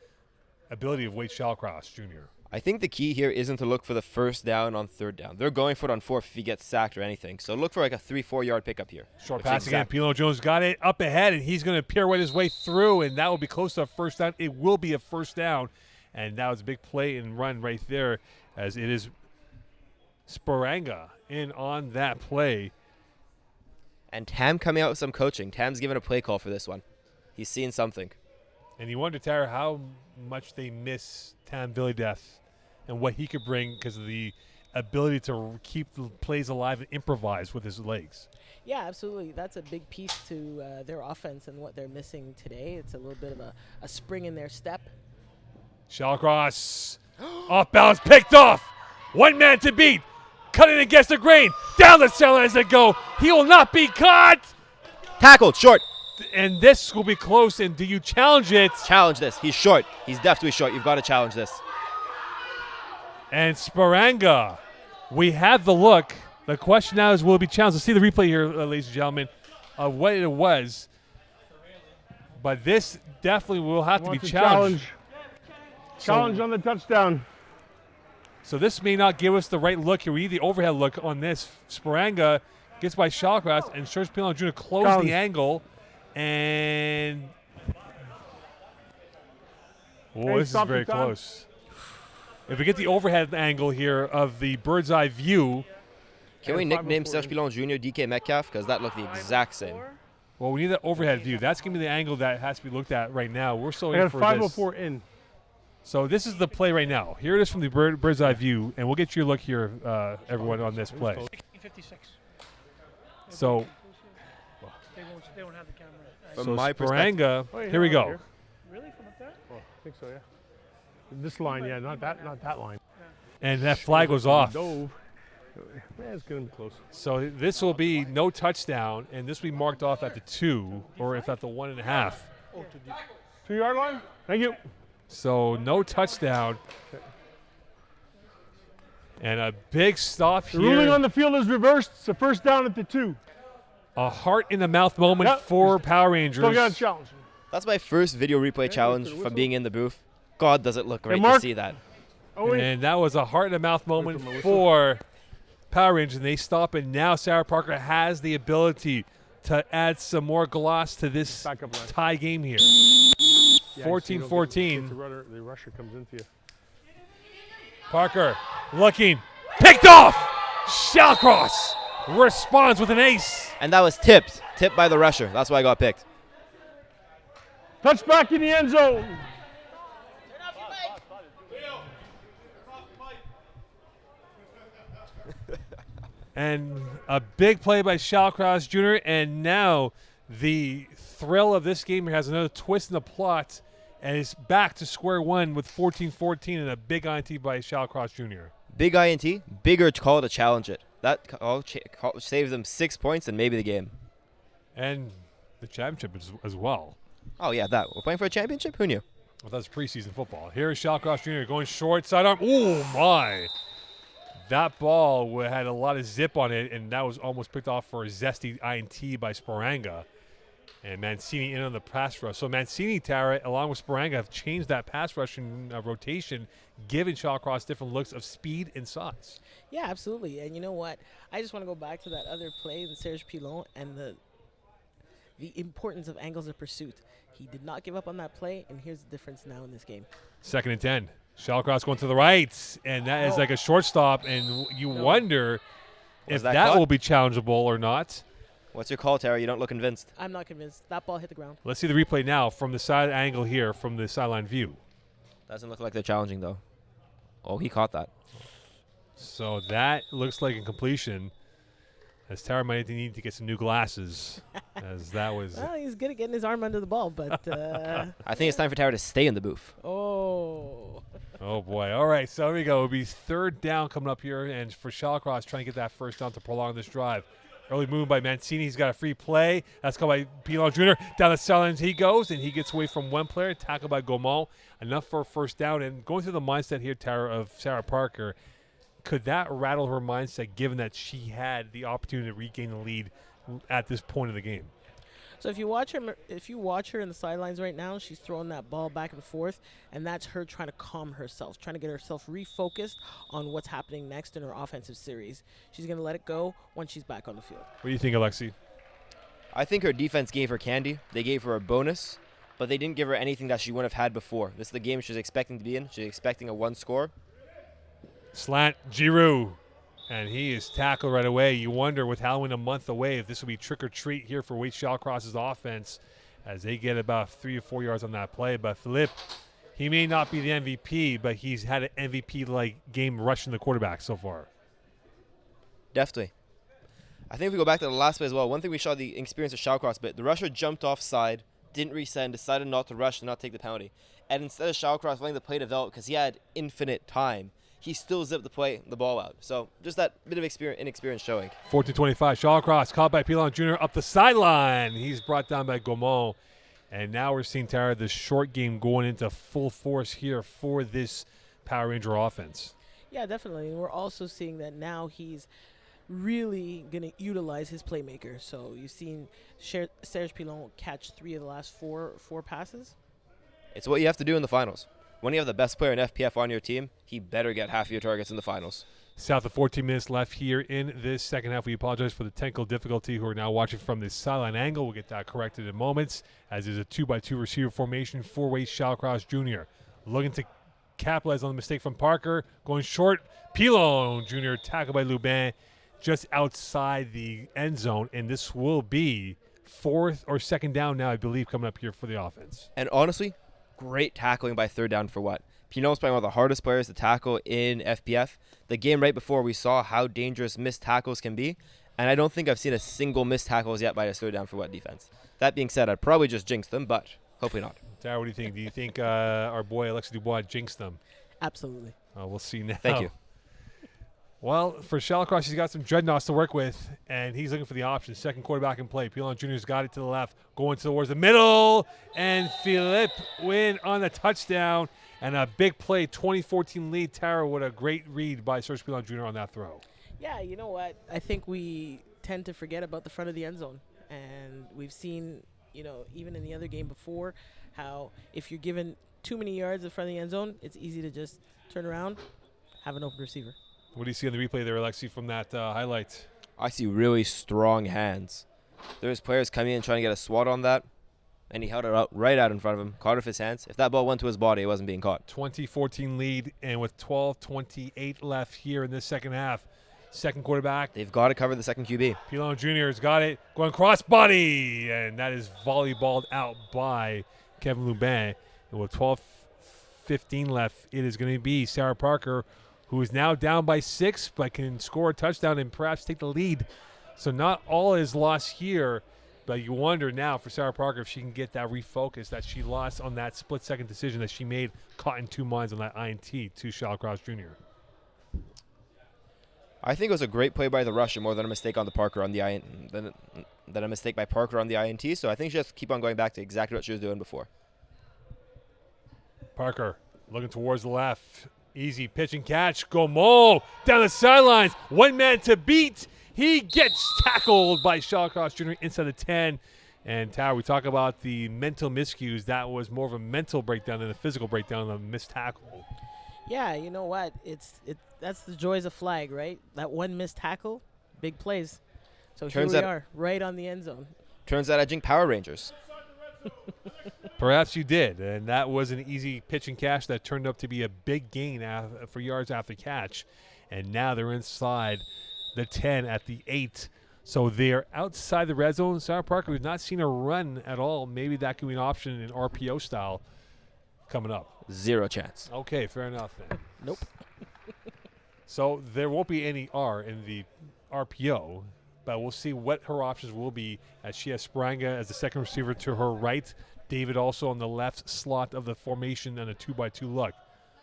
ability of Wade Shallcross Jr. I think the key here isn't to look for the first down on third down. They're going for it on 4th if he gets sacked or anything. So look for like a 3-4 yard pickup here. Short pass again. Pilon Jones got it up ahead, and he's going to pirouette his way through, and that will be close to a first down. It will be a first down, and that was a big play and run right there, as it is Sparanga in on that play. And Tam coming out with some coaching. Tam's given a play call for this one. He's seen something. And you wonder, Tara, how much they miss Tam Villideath and what he could bring because of the ability to keep the plays alive and improvise with his legs. Yeah, absolutely. That's a big piece to their offense and what they're missing today. It's a little bit of a spring in their step. Shallcross off balance, picked off. One man to beat. Cutting against the grain. Down the center as they go. He will not be caught. Tackled, short. And this will be close. And do you challenge it? Challenge this. He's short. He's definitely short. You've got to challenge this. And Sparanga, we have the look. The question now is, will it be challenged? Let's see the replay here, ladies and gentlemen. of what it was. But this definitely will have to be Wants a challenged. Challenge on the touchdown. So this may not give us the right look here. We need the overhead look on this. Sparanga gets by Shawcross, and Serge Pilon Jr. close Challenge. the angle. And Hey, this is stop very the time. close. If we get the overhead angle here of the bird's eye view, Can we And nickname 504. Serge Pilon Jr. DK Metcalf? Because that looked the exact same. well, we need that overhead view. That's going to be the angle that has to be looked at right now. We're still I in got a for this. 504 in. So this is the play right now. Here it is from the bird's eye view, and we'll get your look here, everyone, on this play. 56. So, They won't have the camera. From so my perspective, Sparanga, Oh, yeah, here we right go. here. Really? From up there? Oh, I think so, yeah. This line, yeah, not that line. And that flag goes off. Dove. Yeah, it's gonna be close. So this will be no touchdown, and this will be marked off at the 2, or if at the 1.5. 2-yard line. Thank you. So no touchdown. And a big stop The ruling here. on the field is reversed. It's a first down at the 2. A heart in the mouth moment Yep. for Power Still got a Rangers. challenge. that's my first video replay challenge the from whistle. being in the booth. God, does it look great to Mark. see that. Oh, wait. And that was a heart in the mouth moment for my whistle. for Power Rangers, and they stop. And now Sarah Parker has the ability to add some more gloss to this Back up line. tie game here. Yeah, 14-14. The rusher comes into you. Parker looking, picked off. Shallcross responds with an ace. And that was tipped. Tipped by the rusher. That's why I got picked. Touchback in the end zone. And a big play by Shallcross Jr. And now the thrill of this game here has another twist in the plot and is back to square one with 14-14 and a big INT by Shallcross Jr. Big INT, bigger call to challenge it. That call saves them 6 points and maybe the game. And the championship as well. Oh, yeah, that. We're playing for a championship? Who knew? Well, that's preseason football. Here is Shallcross Jr. going short, sidearm. Oh, my. That ball had a lot of zip on it, and that was almost picked off for a zesty INT by Sparanga. And Mancini in on the pass rush. So Mancini, Tara, along with Sparanga, have changed that pass rushing rotation, giving Shawcross different looks of speed and size. Yeah, absolutely. And you know what? I just want to go back to that other play in Serge Pilon and the importance of angles of pursuit. He did not give up on that play, and here's the difference now in this game. 2nd and 10. Shallcross going to the right, and that is like a shortstop, and you wonder if that that caught? will be challengeable or not. What's your call, Tara? You don't look convinced. I'm not convinced. That ball hit the ground. Let's see the replay now from the side angle here, from the sideline view. Doesn't look like they're challenging, though. Oh, he caught that. So that looks like a completion, as Tara might need to get some new glasses, as that was. Well, he's good at getting his arm under the ball, but I think it's time for Tara to stay in the booth. oh. Oh, boy. All right, so here we go. It'll be 3rd down coming up here, and for Shallcross trying to get that first down to prolong this drive. Early move by Mancini. He's got a free play. That's called by Pilon Jr. Down the sidelines he goes, and he gets away from one player, tackled by Gaumont. Enough for a first down. And going through the mindset here, Tara, of Sarah Parker, could that rattle her mindset given that she had the opportunity to regain the lead at this point of the game? So if you watch her in the sidelines right now, she's throwing that ball back and forth, and that's her trying to calm herself, trying to get herself refocused on what's happening next in her offensive series. She's going to let it go once she's back on the field. What do you think, Alexi? I think her defense gave her candy. They gave her a bonus, but they didn't give her anything that she wouldn't have had before. This is the game she's expecting to be in. She's expecting a 1 score. Slant, Giroux. And he is tackled right away. You wonder, with Halloween a month away, if this will be trick or treat here for Wade Shallcross's offense as they get about 3 or 4 yards on that play. But Philippe, he may not be the MVP, but he's had an MVP-like game rushing the quarterback so far. Definitely. I think if we go back to the last play as well, one thing we saw the experience of Shallcross, but the rusher jumped offside, didn't resend, decided not to rush and not take the penalty. And instead of Shallcross letting the play develop because he had infinite time, he still zipped the ball out. So just that bit of inexperience showing. 14-25, Shallcross caught by Pilon Jr. up the sideline. He's brought down by Gaumont. And now we're seeing, Tara, the short game going into full force here for this Power Ranger offense. Yeah, definitely. And we're also seeing that now he's really going to utilize his playmaker. So you've seen Serge Pilon catch 3 of the last four passes. It's what you have to do in the finals. When you have the best player in FPF on your team, he better get half of your targets in the finals. South of 14 minutes left here in this second half. We apologize for the technical difficulty who are now watching from this sideline angle. We'll get that corrected in moments, as is a 2x2 receiver formation, four-way Shallcross Jr. Looking to capitalize on the mistake from Parker. Going short, Pilon Jr. tackled by Lubin just outside the end zone, and this will be fourth or second down now, I believe, coming up here for the offense. And honestly, great tackling by third down for what? Pilon's probably one of the hardest players to tackle in FPF. The game right before, we saw how dangerous missed tackles can be, and I don't think I've seen a single missed tackles yet by a third down for what defense. That being said, I'd probably just jinx them, but hopefully not. Tara, what do you think? Do you think our boy Alexis Dubois jinxed them? Absolutely. We'll see now. Thank you. Well, for Shallcross, he's got some dreadnoughts to work with, and he's looking for the option. Second quarterback in play. Pilon Jr.'s got it to the left, going towards the middle, and Philippe win on the touchdown, and a big play, 2014 lead. Tara, what a great read by Serge Pilon Jr. on that throw. Yeah, you know what? I think we tend to forget about the front of the end zone, and we've seen, even in the other game before, how if you're given too many yards in front of the end zone, it's easy to just turn around, have an open receiver. What do you see on the replay there, Alexi, from that highlight? I see really strong hands. There's players coming in trying to get a swat on that, and he held it out right out in front of him, caught it with his hands. If that ball went to his body, it wasn't being caught. 2014 lead, and with 12:28 left here in this second half. Second quarterback. They've got to cover the second QB. Pilon Jr. has got it, going cross-body, and that is volleyballed out by Kevin Lubin. And with 12:15 left, it is going to be Sarah Parker, who is now down by 6, but can score a touchdown and perhaps take the lead. So not all is lost here, but you wonder now for Sarah Parker if she can get that refocus that she lost on that split-second decision that she made, caught in 2 minds on that INT to Shallcross Jr. I think it was a great play by the rusher, more than a mistake on the Parker on the than a mistake by Parker on the INT. So I think she has to keep on going back to exactly what she was doing before. Parker looking towards the left. Easy pitch and catch. Gaumont down the sidelines. One man to beat. He gets tackled by Shallcross Jr. inside the 10. And Tower, we talk about the mental miscues. That was more of a mental breakdown than a physical breakdown of a missed tackle. Yeah, you know what? That's the joys of flag, right? That one missed tackle, big plays. So here we are, right on the end zone. Turns out I jinxed Power Rangers. Perhaps you did, and that was an easy pitch and catch that turned up to be a big gain for yards after catch. And now they're inside the 10 at the 8. So they're outside the red zone. Sarah Parker, we've not seen her run at all. Maybe that could be an option in RPO style coming up. 0 chance. Okay, fair enough then. Nope. So there won't be any R in the RPO, but we'll see what her options will be, as she has Spranga as the second receiver to her right. David also on the left slot of the formation and a 2x2 look.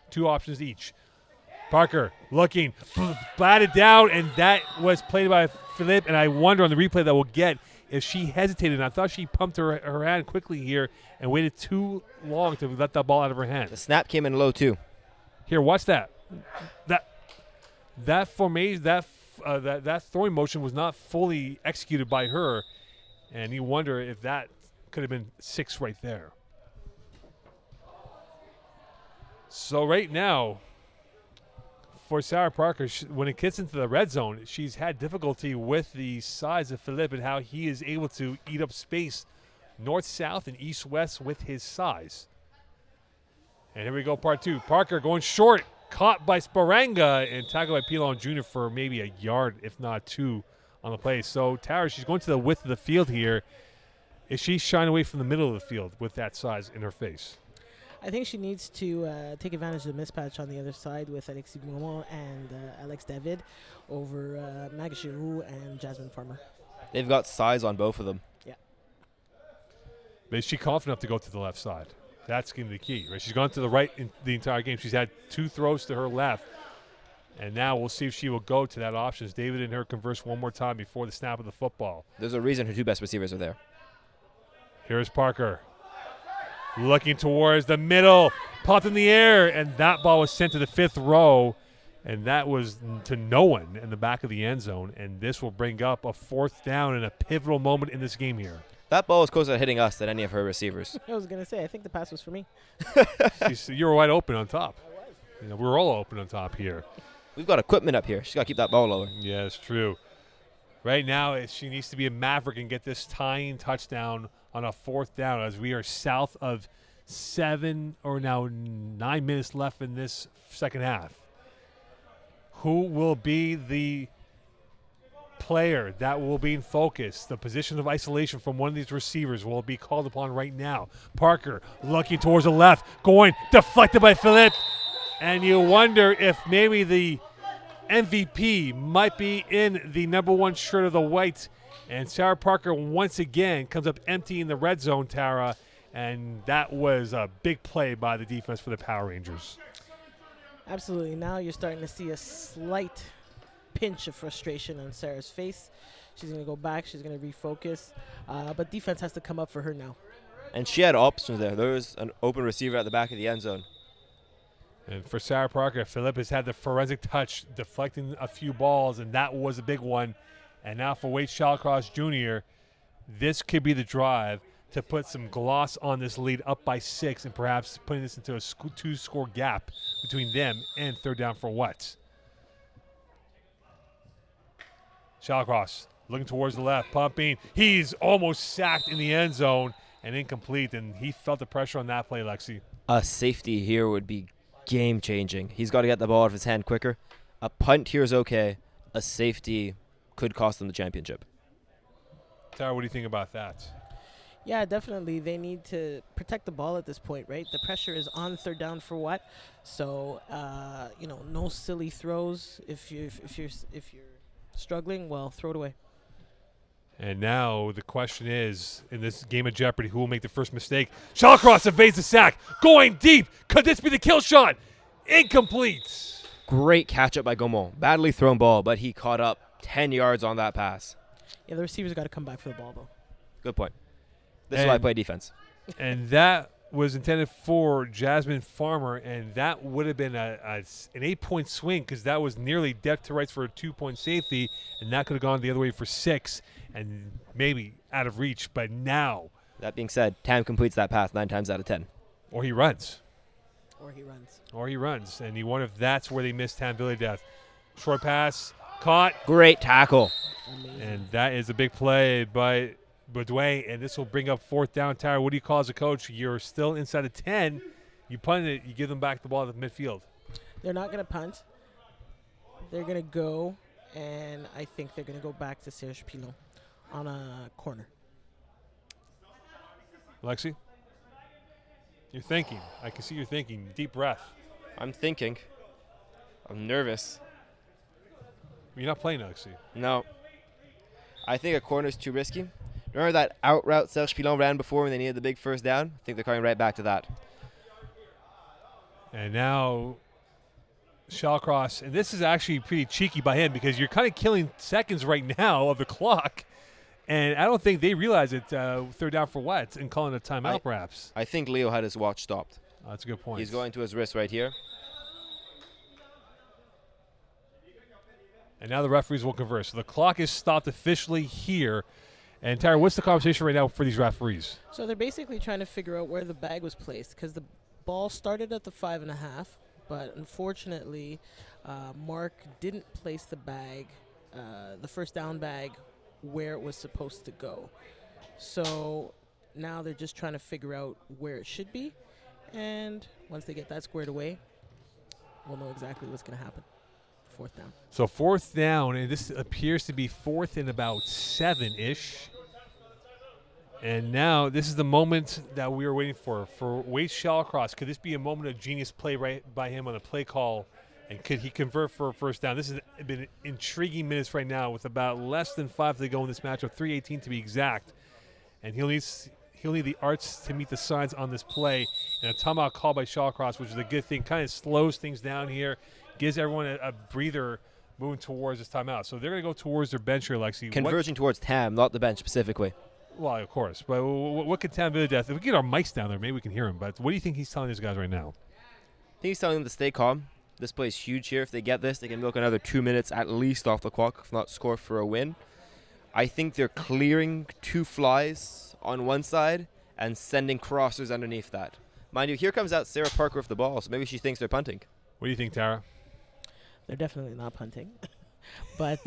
2 options each. Parker looking, batted down, and that was played by Philippe. And I wonder on the replay that we'll get if she hesitated. I thought she pumped her hand quickly here and waited too long to let that ball out of her hand. The snap came in low too. Here, watch that. That formation, that throwing motion was not fully executed by her, and you wonder if that could have been 6 right there. So right now, for Sarah Parker, when it gets into the red zone, she's had difficulty with the size of Philippe and how he is able to eat up space north-south and east-west with his size. And here we go, part 2. Parker going short, caught by Sparanga and tackled by Pilon Jr. for maybe a yard, if not 2, on the play. So Tara, she's going to the width of the field here. Is she shying away from the middle of the field with that size in her face? I think she needs to take advantage of the mismatch on the other side with Alexis Goumont and Alex David over Maga Giroux and Jasmine Farmer. They've got size on both of them. Yeah. But is she confident enough to go to the left side? That's going to be the key, right? She's gone to the right in the entire game. She's had 2 throws to her left. And now we'll see if she will go to that option. As David and her converse one more time before the snap of the football. There's a reason her 2 best receivers are there. Here's Parker. Looking towards the middle. Popped in the air. And that ball was sent to the 5th row. And that was to no one in the back of the end zone. And this will bring up a 4th down and a pivotal moment in this game here. That ball was closer to hitting us than any of her receivers. I was going to say, I think the pass was for me. You were wide open on top. You know, we were all open on top here. We've got equipment up here. She's got to keep that ball lower. Yeah, it's true. Right now, she needs to be a maverick and get this tying touchdown on a 4th down as we are south of 7 or now 9 minutes left in this second half. Who will be the player that will be in focus? The position of isolation from one of these receivers will be called upon right now. Parker looking towards the left, going deflected by Philip. And you wonder if maybe the MVP might be in the number 1 shirt of the Whites. And Sarah Parker once again comes up empty in the red zone, Tara. And that was a big play by the defense for the Power Rangers. Absolutely. Now you're starting to see a slight pinch of frustration on Sarah's face. She's going to go back. She's going to refocus. But defense has to come up for her now. And she had options there. There was an open receiver at the back of the end zone. And for Sarah Parker, Philip has had the forensic touch, deflecting a few balls, and that was a big one. And now for Wade Shallcross Jr., this could be the drive to put some gloss on this lead up by 6 and perhaps putting this into a 2-score gap between them and 3rd down for what? Shallcross looking towards the left, pumping. He's almost sacked in the end zone and incomplete, and he felt the pressure on that play, Lexi. A safety here would be game-changing. He's got to get the ball out of his hand quicker. A punt here is okay. A safety could cost them the championship. Tara, what do you think about that? Yeah, definitely. They need to protect the ball at this point, right? The pressure is on 3rd down for what? So, no silly throws. If you're struggling, well, throw it away. And now the question is, in this game of Jeopardy, who will make the first mistake? Shallcross evades the sack, going deep. Could this be the kill shot? Incomplete. Great catch-up by Gaumont. Badly thrown ball, but he caught up 10 yards on that pass. Yeah, the receivers got to come back for the ball, though. Good point. This is why I play defense. And that was intended for Jasmine Farmer, and that would have been an 8-point swing because that was nearly dead to rights for a 2-point safety, and that could have gone the other way for 6 and maybe out of reach. But now, That being said, Tam completes that pass 9 times out of 10. or he runs. Or he runs. And you wonder if that's where they missed Tam Death. Short pass, caught, Great tackle. Amazing. and that is a big play by Baudouin, and this will bring up 4th down. Tara, what do you call as a coach? You're still inside of 10. You punt it, you give them back the ball at the midfield. They're not going to punt. They're going to go, and I think they're going to go back to Serge Pilon on a corner. Lexi? You're thinking. I can see you're thinking. Deep breath. I'm thinking. I'm nervous. You're not playing, Lexi. No. I think a corner is too risky. Remember that out route Serge Pilon ran before when they needed the big 1st down? I think they're coming right back to that. And now Shallcross, and this is actually pretty cheeky by him because you're kind of killing seconds right now of the clock. And I don't think they realize it. 3rd down for what? And calling a timeout, perhaps. I think Leo had his watch stopped. That's a good point. He's going to his wrist right here. And now the referees will converse. So the clock is stopped officially here. And Tara, what's the conversation right now for these referees? So they're basically trying to figure out where the bag was placed because the ball started at the 5.5, but unfortunately, Mark didn't place the bag, the 1st down bag, where it was supposed to go. So now they're just trying to figure out where it should be, and once they get that squared away, we'll know exactly what's going to happen. 4th down. So 4th down, and this appears to be 4th and about 7-ish. And now this is the moment that we were waiting for Wade Shallcross. Could this be a moment of genius play right by him on a play call? And could he convert for a 1st down? This has been intriguing minutes right now with about less than 5 to go in this matchup, 3:18 to be exact. And he'll need the arts to meet the signs on this play. And a timeout call by Shallcross, which is a good thing. Kind of slows things down here, gives everyone a breather moving towards this timeout. So they're going to go towards their bench here, Lexi. Converging towards Tam, not the bench specifically. Well, of course. But what could Tam Death? If we get our mics down there, maybe we can hear him. But what do you think he's telling these guys right now? I think he's telling them to stay calm. This play is huge here. If they get this, they can milk another 2 minutes at least off the clock, if not score for a win. I think they're clearing 2 flies on one side and sending crossers underneath that. Mind you, here comes out Sarah Parker with the ball, so maybe she thinks they're punting. What do you think, Tara? They're definitely not punting. but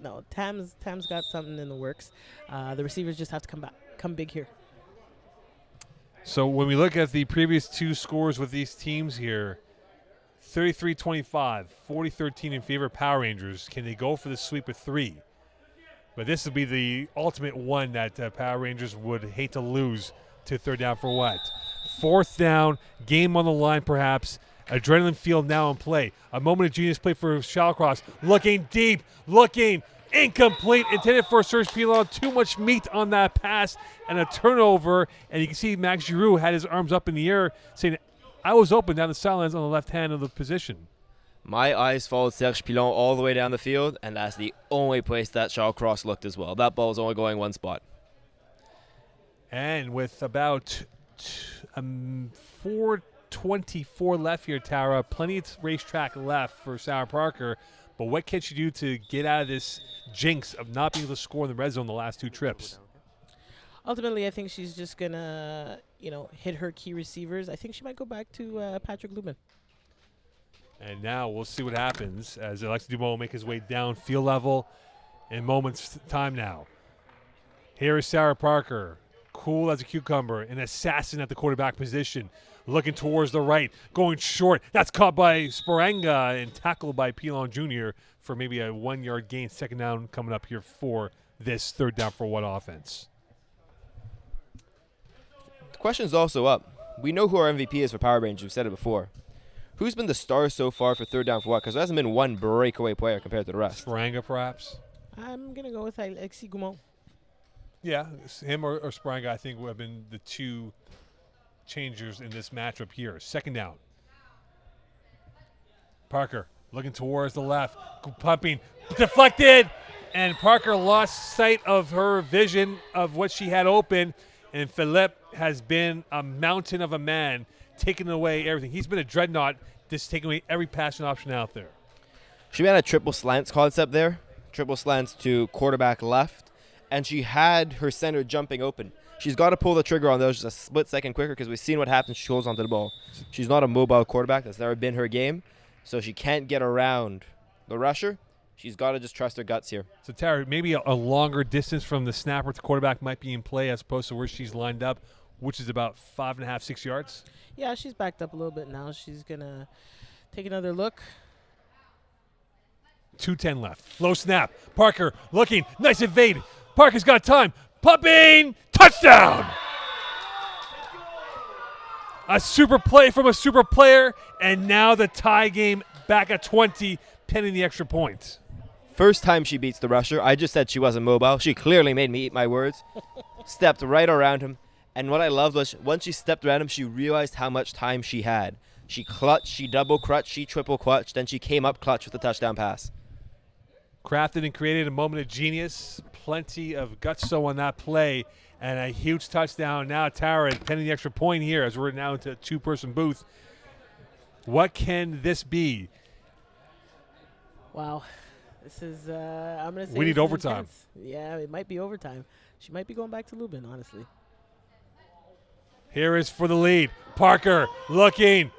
no, Tam's got something in the works. The receivers just have to come big here. So when we look at the previous 2 scores with these teams here, 33-25, 40-13 in favor of Power Rangers. Can they go for the sweep of 3? But this would be the ultimate one that Power Rangers would hate to lose to third down for what? 4th down, game on the line perhaps. Adrenaline field now in play. A moment of genius play for Shallcross. Looking deep, looking incomplete. Intended for Serge Pilon. Too much meat on that pass and a turnover. And you can see Max Giroux had his arms up in the air saying, I was open down the sidelines on the left hand of the position. My eyes followed Serge Pilon all the way down the field, and that's the only place that Shallcross looked as well. That ball was only going one spot. And with about 4:24 left here, Tara, plenty of racetrack left for Sarah Parker. But what can she do to get out of this jinx of not being able to score in the red zone the last 2 trips? Ultimately, I think she's just going to, hit her key receivers. I think she might go back to Patrick Lubin. And now we'll see what happens as Alexis Dumont will make his way down field level in moments time now. Here is Sarah Parker, cool as a cucumber, an assassin at the quarterback position, looking towards the right, going short. That's caught by Sporanga and tackled by Pilon Jr. for maybe a 1-yard gain. 2nd down coming up here for this 3rd down for what offense? The question's also up. We know who our MVP is for Power Rangers. We've said it before. Who's been the star so far for 3rd down for what? Because there hasn't been one breakaway player compared to the rest. Sporanga, perhaps? I'm going to go with Alexis Goumont. Yeah, him or Sporanga, I think, would have been the 2 changers in this matchup here. 2nd down. Parker looking towards the left, pumping, deflected, and Parker lost sight of her vision of what she had open, and Philippe has been a mountain of a man, taking away everything. He's been a dreadnought, just taking away every passing option out there. She had a triple slants concept there, triple slants to quarterback left, and she had her center jumping open. She's got to pull the trigger on those just a split second quicker because we've seen what happens. She holds onto the ball. She's not a mobile quarterback. That's never been her game, so she can't get around the rusher. She's got to just trust her guts here. So, Tara, maybe a longer distance from the snapper to quarterback might be in play as opposed to where she's lined up, which is about 5.5, 6 yards. Yeah, she's backed up a little bit now. She's going to take another look. 2:10 left. Low snap. Parker looking. Nice evade. Parker's got time. Pumping. Touchdown. A super play from a super player. And now the tie game back at 20, pending the extra point. First time she beats the rusher. I just said she wasn't mobile. She clearly made me eat my words. Stepped right around him. And what I loved was once she stepped around him, she realized how much time she had. She clutched, she double clutched, she triple clutched, then she came up clutch with a touchdown pass. Crafted and created a moment of genius. Plenty of gusto on that play. And a huge touchdown. Now Tara pending the extra point here as we're now into a 2-person booth. What can this be? Wow. This is, I'm going to say We need this is overtime. intense. Yeah, it might be overtime. She might be going back to Lubin, honestly. Here is for the lead. Parker looking.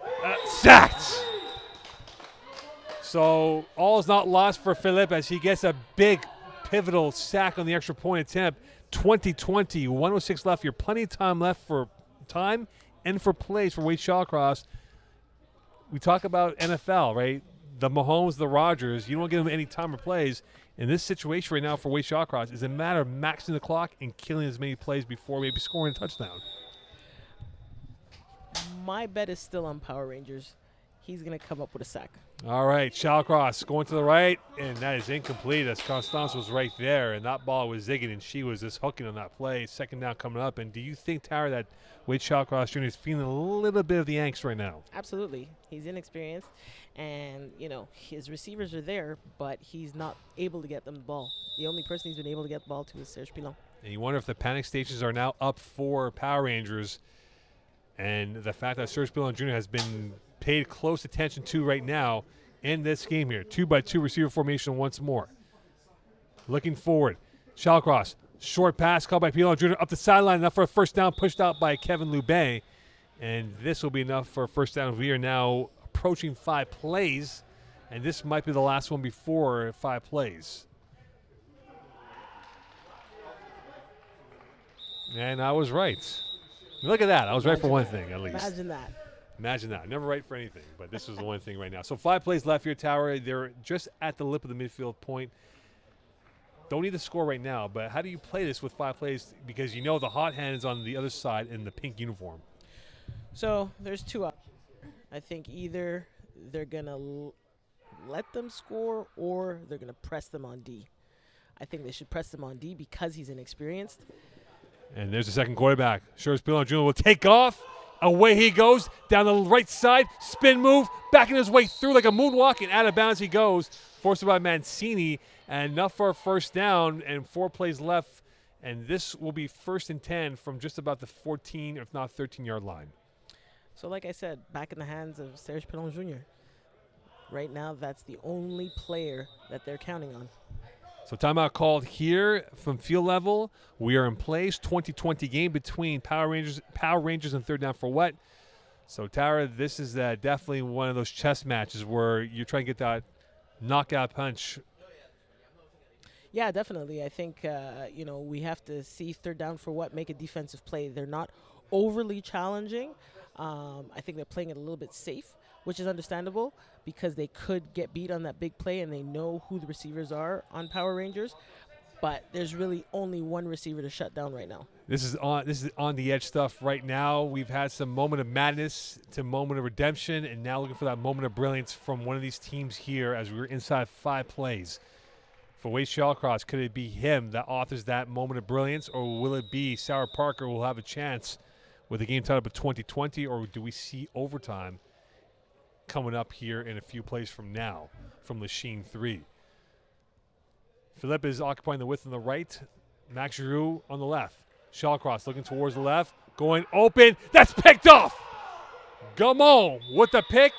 Sacked. So all is not lost for Philippe as he gets a big pivotal sack on the extra point attempt. 20-20, 106 left here. Plenty of time left for time and for plays for Wade Shawcross. We talk about NFL, right? The Mahomes, the Rodgers. You don't give them any time or plays. In this situation right now for Wade Shawcross, is a matter of maxing the clock and killing as many plays before maybe scoring a touchdown. My bet is still on Power Rangers. He's going to come up with a sack. All right, Shallcross going to the right, and that is incomplete as Constance was right there, and that ball was zigging, and she was just hooking on that play. 2nd down coming up, and do you think, Tara, that Wade Shallcross Jr. is feeling a little bit of the angst right now? Absolutely. He's inexperienced, and, his receivers are there, but he's not able to get them the ball. The only person he's been able to get the ball to is Serge Pilon. And you wonder if the panic stations are now up for Power Rangers, and the fact that Serge Pilon Jr. has been paid close attention to right now in this game here. 2-by-2 receiver formation once more. Looking forward. Shallcross. Short pass called by Pilon Jr. up the sideline. Enough for a first down, pushed out by Kevin Lubé. And this will be enough for a first down. We are now approaching 5 plays. And this might be the last one before 5 plays. And I was right. Look at that. I was right for one thing, at least. Imagine that. Imagine that. Never right for anything, but this was the one thing right now. So 5 plays left here, Tower. They're just at the lip of the midfield point. Don't need to score right now, but how do you play this with 5 plays? Because you know the hot hand is on the other side in the pink uniform. So there's 2 up. I think either they're going to let them score or they're going to press them on D. I think they should press them on D because he's inexperienced. And there's the second quarterback. Sure as Pilon Jr. will take off. Away he goes, down the right side, spin move, backing his way through like a moonwalk, and out of bounds he goes, forced by Mancini, and enough for a first down, and 4 plays left, and this will be 1st and 10 from just about the 14, if not 13-yard line. So like I said, back in the hands of Serge Pilon Jr. Right now, that's the only player that they're counting on. So timeout called here from field level. We are in place. 2020 game between Power Rangers and Third Down for What. So Tara, this is definitely one of those chess matches where you're trying to get that knockout punch. Yeah, definitely. I think we have to see Third Down for What make a defensive play. They're not overly challenging. I think they're playing it a little bit safe, which is understandable because they could get beat on that big play and they know who the receivers are on Power Rangers. But there's really only one receiver to shut down right now. This is on the edge stuff right now. We've had some moment of madness to moment of redemption, and now looking for that moment of brilliance from one of these teams here as we're inside 5 plays. For Wade Shallcross, could it be him that authors that moment of brilliance, or will it be Sarah Parker who will have a chance with the game tied up at 2020, or do we see overtime coming up here in a few plays from now from Lachine 3? Philippe is occupying the width on the right. Max Giroux on the left. Shallcross looking towards the left. Going open. That's picked off. Gaumont with the pick.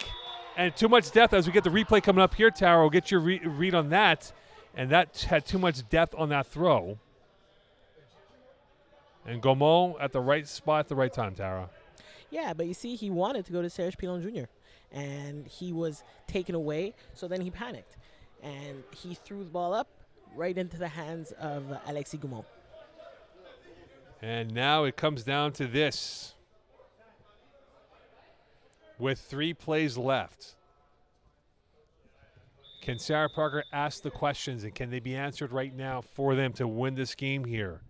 And too much depth as we get the replay coming up here, Tara. We'll get your read on that. And that had too much depth on that throw. And Gaumont at the right spot at the right time, Tara. Yeah, but you see, he wanted to go to Serge Pilon Jr. And he was taken away, so then he panicked. And he threw the ball up right into the hands of Alexis Gaumont. And now it comes down to this. With 3 plays left, can Sarah Parker ask the questions, and can they be answered right now for them to win this game here?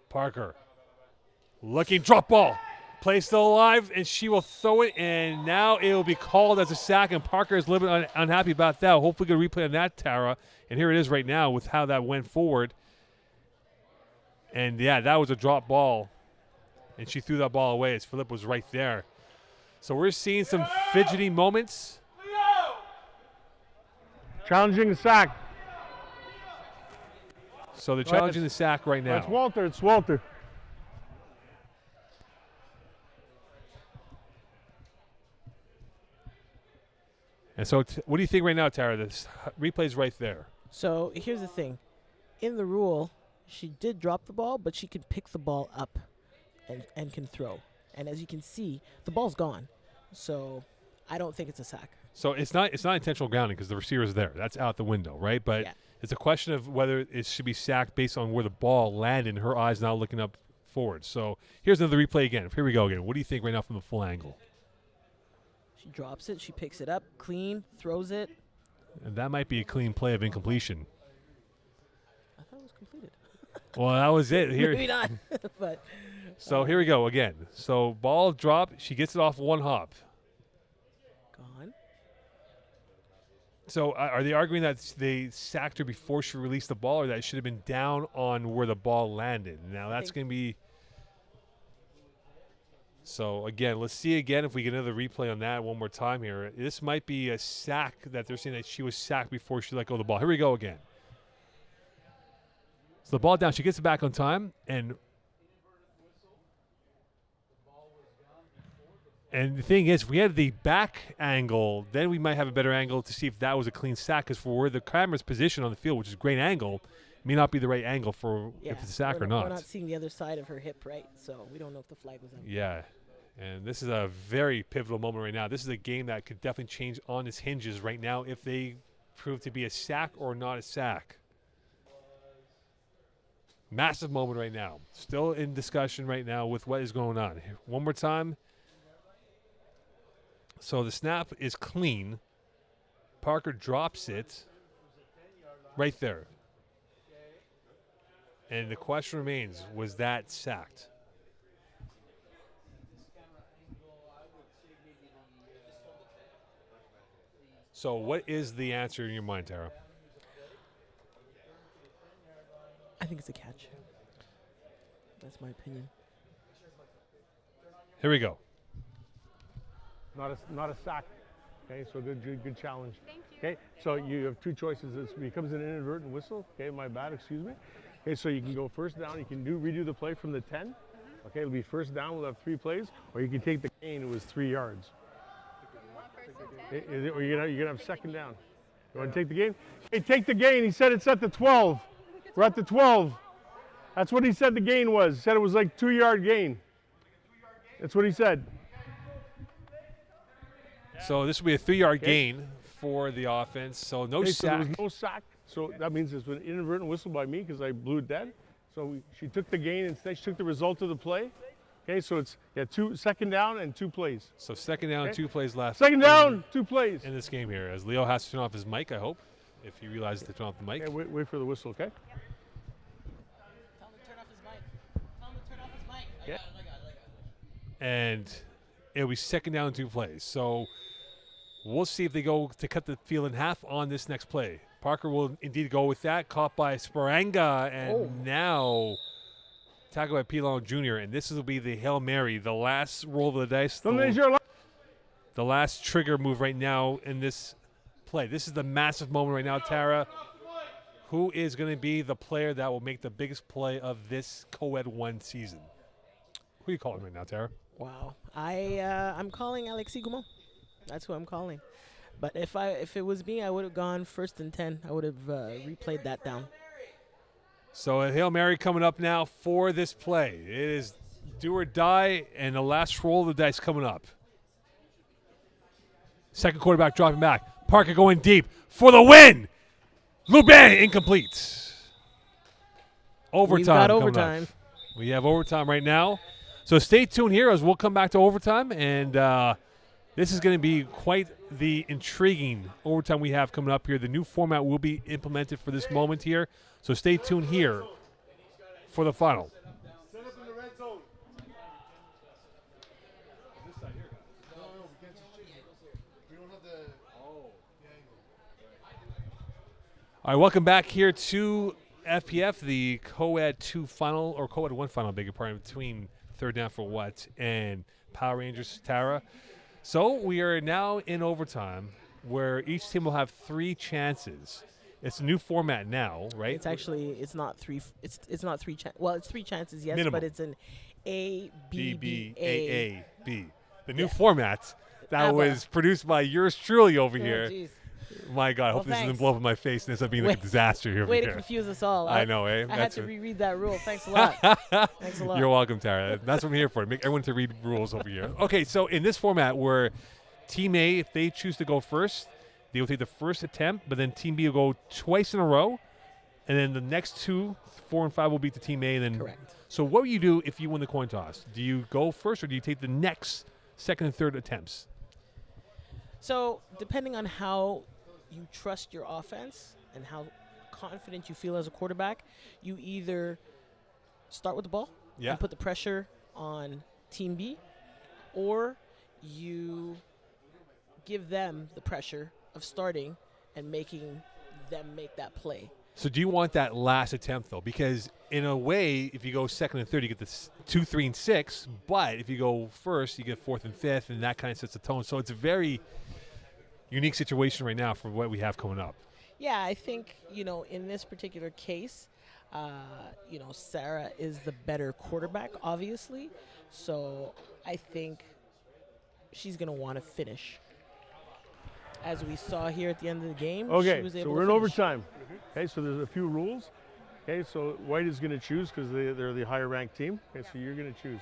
Parker looking, drop ball. Play still alive, and she will throw it, and now it will be called as a sack, and Parker is a little bit unhappy about that. Hopefully we can replay on that, Tara. And here it is right now with how that went forward. And, yeah, that was a drop ball, and she threw that ball away as Philippe was right there. So we're seeing some fidgety moments. Challenging the sack. So they're challenging the sack right now. It's Walter. It's Walter. And so what do you think right now, Tara? This replay's right there. So here's the thing. In the rule, she did drop the ball, but she could pick the ball up and can throw. And as you can see, the ball's gone. So I don't think it's a sack. So it's not intentional grounding because the receiver's there. That's out the window, right? But Yeah. it's a question of whether it should be sacked based on where the ball landed and her eyes now looking up forward. So here's another replay again. Here we go again. What do you think right now from the full angle? She drops it. She picks it up, clean, throws it. And that might be a clean play of incompletion. I thought it was completed. Well, that was it. Maybe Here. not. But So here we go again. So ball drop. She gets it off one hop. gone. So are they arguing that they sacked her before she released the ball, or that it should have been down on where the ball landed? Now that's going to be. So again, let's see again if we get another replay on that one more time here. This might be a sack that they're saying that she was sacked before she let go of the ball. Here we go again. So the ball down. She gets it back on time, and And the thing is, if we had the back angle, then we might have a better angle to see if that was a clean sack. Because for where the camera's positioned on the field, which is a great angle, may not be the right angle for Yeah, if it's a sack we're or not, not. We're not seeing the other side of her hip, right? So we don't know if the flag was up. Yeah. And this is a very pivotal moment right now. This is a game that could definitely change on its hinges right now if they prove to be a sack or not a sack. Massive moment right now. Still in discussion right now with what is going on. One more time. So the snap is clean. Parker drops it right there. And the question remains, was that sacked? So what is the answer in your mind, Tara? I think it's a catch. That's my opinion. Here we go. Not a sack. Okay, so good challenge. Thank you. Okay, so you have two choices. This becomes an inadvertent whistle. Okay, my bad, excuse me. Okay, so you can go first down. You can redo the play from the 10. Okay, it'll be first down. We'll have 3 plays, or you can take the gain. It was 3 yards. Or you're gonna have second down. You want to take the gain? Hey, take the gain. He said it's at the 12. We're at the 12. That's what he said the gain was. He said it was like 2-yard gain. That's what he said. So this will be a 3-yard Okay. gain for the offense. So no Okay, so there sack. was no sack. So that means it's an inadvertent whistle by me because I blew it dead. So she took the gain instead. She took the result of the play. Okay, so it's second down and 2 plays. So second down, Okay. 2 plays left. Second down, 2 plays. in this game here, as Leo has to turn off his mic, I hope, if he realizes to turn off the mic. Okay, wait for the whistle, okay? Tell him to turn off his mic. Tell him to turn off his mic. Yeah. And it'll be second down, 2 plays. So we'll see if they go to cut the field in half on this next play. Parker will indeed go with that. Caught by Sparanga, and now tackled by Pilon Jr. And this will be the Hail Mary, the last roll of the dice, the last trigger move right now in this play. This is the massive moment right now, Tara. Who is going to be the player that will make the biggest play of this Coed 1 season? Who are you calling right now, Tara? Wow. I'm calling Alexis Goumont. That's who I'm calling. But if it was me, I would have gone 1st and 10. I would have replayed that down. So a Hail Mary coming up now for this play. It is do or die, and the last roll of the dice coming up. Second quarterback dropping back. Parker going deep for the win. Lubin incomplete. Overtime. We've got coming up. overtime. We have overtime right now. So stay tuned here as we'll come back to overtime, and this is going to be quite the intriguing overtime we have coming up here. The new format will be implemented for this moment here. So stay tuned here for the final. All right, welcome back here to FPF, the Coed 2 final, or Coed 1 final, beg your pardon, between Third Down for What and Power Rangers Tara. So we are now in overtime where each team will have 3 chances. It's a new format now, right? It's actually it's not 3. It's not 3. Well, it's 3 chances, yes, Minimum. but it's an A B B A. A B. The new Yeah. format that ABBA. was produced by yours truly over Oh, here. jeez. My God, I Well, hope this doesn't thanks. blow up in my face and ends up being like a Wait- disaster here. Way over to here. confuse us all. I know, eh? I had That's to it. reread that rule. Thanks a lot. Thanks a lot. You're welcome, Tara. That's what I'm here for. Make everyone to read rules over here. Okay, so in this format where Team A, if they choose to go first, they will take the first attempt, but then Team B will go twice in a row, and then the next 2, 4 and 5 will be to Team A. And then Correct. So what will you do if you win the coin toss? Do you go first, or do you take the next second and third attempts? So, depending on how you trust your offense and how confident you feel as a quarterback, you either start with the ball Yeah. and put the pressure on Team B, or you give them the pressure of starting and making them make that play. So do you want that last attempt, though? Because in a way, if you go second and third, you get the 2, 3, and 6. But if you go first, you get 4th and 5th, and that kind of sets the tone. So it's a very unique situation right now for what we have coming up. Yeah, I think, in this particular case, Sarah is the better quarterback, obviously. So I think she's going to want to finish. As we saw here at the end of the game, she Okay, was so able we're to in finish. overtime. Okay, so there's a few rules. Okay, so white is going to choose because they're the higher ranked team. Okay, so you're going to choose.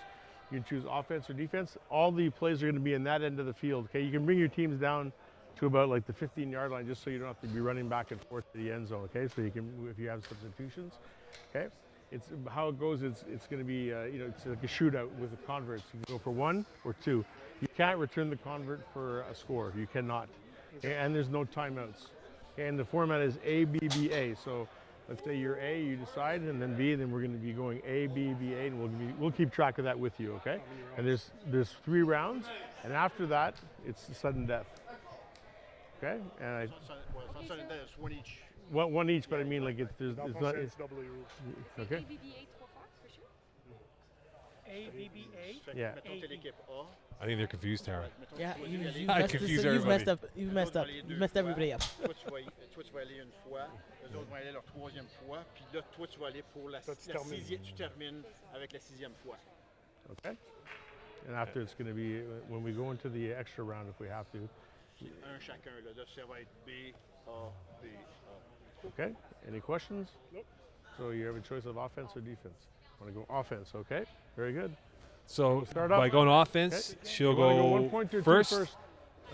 You can choose offense or defense. All the plays are going to be in that end of the field. Okay, you can bring your teams down to about like the 15-yard line just so you don't have to be running back and forth to the end zone. Okay, so you can, if you have substitutions. Okay, it's how it goes. It's going to be it's like a shootout with the converts. You can go for 1 or 2. You can't return the convert for a score. You cannot. Okay, and there's no timeouts. Okay, and the format is A, B, B, A. So let's say you're A, you decide, and then B, then we're going to be going A, B, B, A, and we'll keep track of that with you, okay? And there's 3 rounds, and after that, it's sudden death. Okay? And Sudden death is 1 each. one each, but I mean like it's not. It's double the rules. Okay. ABBA 3 fois, for sure. ABBA. Fait que, Yeah. mettons t'es l'équipe A. I think they're confused, Tara. Mettons Yeah, tu vas you've, y aller. you've I messed, confuse this, you've messed everybody. up. You've messed up. You've messed everybody up. Toi, tu vas aller une fois, eux autres vont aller leur 3e fois, puis là, toi, tu vas aller pour la Toi, tu termines. 6e. Tu termines avec la 6e fois. Okay. And after it's going to be when we go into the extra round if we have to. Un chacun, là. Là, ça va être B, A, B, A. Okay. Any questions? Nope. So you have a choice of offense or defense. Want to go offense? Okay. Very good. So start up. by going offense, Okay. she'll You wanna go 1 point or 2 first, first?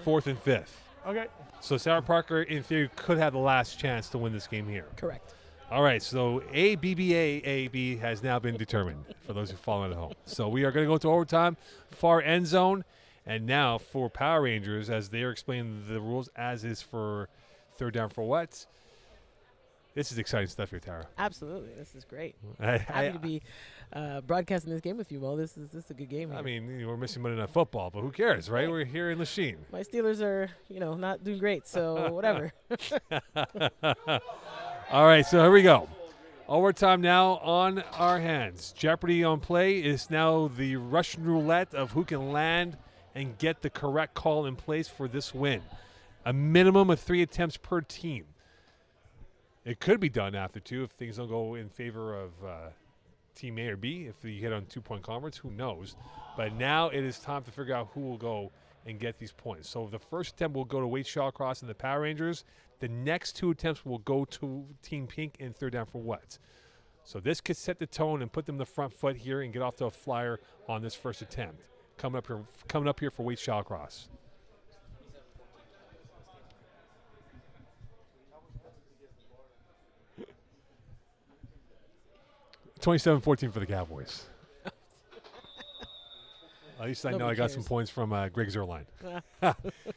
4th, and 5th. Okay. So Sarah Parker, in theory, could have the last chance to win this game here. Correct. All right, so A-B-B-A-A-B has now been determined for those who follow at home. So we are going to go to overtime, far end zone. And now for Power Rangers, as they are explaining the rules, as is for third down for what? This is exciting stuff here, Tara. Absolutely. This is great. I Happy to be broadcasting this game with you, Mo. This is a good game here. mean, we're missing Monday Night Football, but who cares, right? We're here in Lachine. My Steelers are, not doing great, so whatever. All right, so here we go. Overtime now on our hands. Jeopardy on play is now the Russian roulette of who can land and get the correct call in place for this win. A minimum of 3 attempts per team. It could be done after 2 if things don't go in favor of Team A or B. If you hit on 2-point conference, who knows? But now it is time to figure out who will go and get these points. So the first attempt will go to Wade Shawcross and the Power Rangers. The next 2 attempts will go to Team Pink in third down for what? So this could set the tone and put them in the front foot here and get off to a flyer on this first attempt. Coming up here for Wade Shawcross. $27-14 for the Cowboys. At least I know Nobody I got some cares. points from Greg Zerline.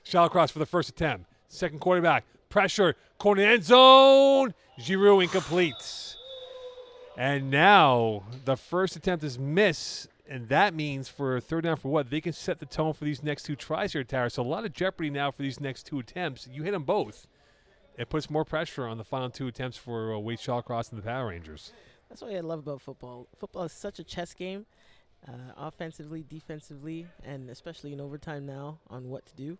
Shallcross for the first attempt. Second quarterback. Pressure. Corner end zone. Giroux incomplete. And now the first attempt is miss. And that means for third down for what? They can set the tone for these next 2 tries here, Tara. So a lot of jeopardy now for these next 2 attempts. You hit them both. It puts more pressure on the final 2 attempts for Wade Shawcross and the Power Rangers. That's what I love about football. Football is such a chess game, offensively, defensively, and especially in overtime now on what to do.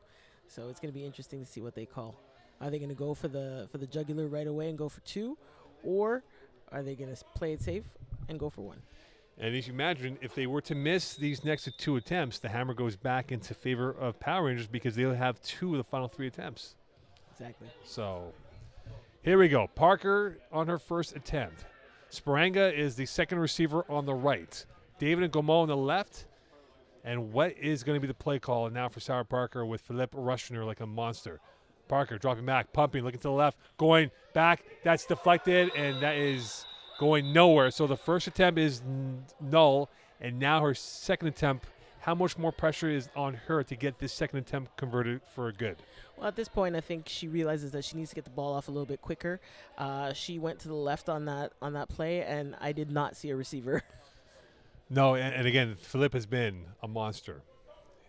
So it's going to be interesting to see what they call. Are they going to go for the jugular right away and go for 2, or are they going to play it safe and go for 1? And as you imagine, if they were to miss these next 2 attempts, the hammer goes back into favor of Power Rangers because they'll have 2 of the final 3 attempts. Exactly. So here we go. Parker on her first attempt. Sparanga is the second receiver on the right. David and Gaumont on the left. And what is going to be the play call now for Sarah Parker with Philippe Rushner like a monster? Parker dropping back, pumping, looking to the left, going back. That's deflected, and that is going nowhere. So the first attempt is null, and now her second attempt, how much more pressure is on her to get this second attempt converted for a good? Well, at this point, I think she realizes that she needs to get the ball off a little bit quicker. She went to the left on that play, and I did not see a receiver. No, and again, Philippe has been a monster.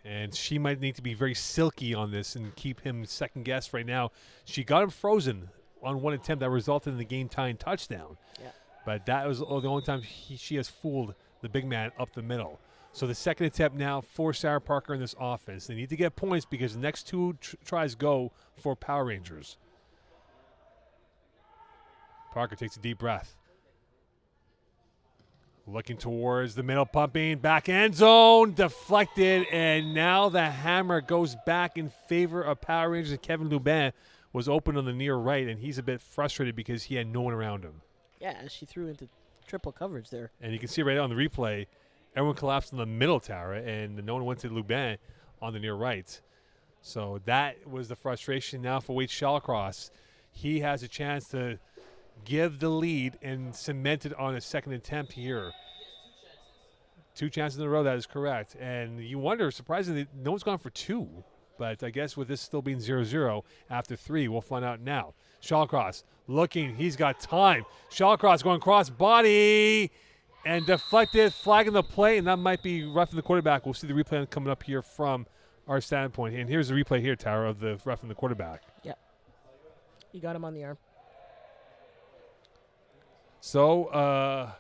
And she might need to be very silky on this and keep him second guessed right now. She got him frozen on one attempt that resulted in the game-tying touchdown. Yeah. But that was the only time she has fooled the big man up the middle. So the second attempt now for Sarah Parker in this offense. They need to get points because the next 2 tries go for Power Rangers. Parker takes a deep breath. Looking towards the middle, pumping, back end zone, deflected, and now the hammer goes back in favor of Power Rangers. Kevin Lubin was open on the near right, and he's a bit frustrated because he had no one around him. Yeah, she threw into triple coverage there. And you can see right on the replay, everyone collapsed in the middle tower, and no one went to Lubin on the near right. So that was the frustration now for Wade Shallcross. He has a chance to give the lead and cement it on a second attempt here. 2 chances in a row, that is correct. And you wonder, surprisingly, no one's gone for 2. But I guess with this still being 0-0 after 3, we'll find out now. Shallcross looking, he's got time. Shallcross going cross body and deflected, flagging the play, and that might be roughing the quarterback. We'll see the replay coming up here from our standpoint. And here's the replay here, Tara, of the roughing the quarterback. Yep. You got him on the arm. So,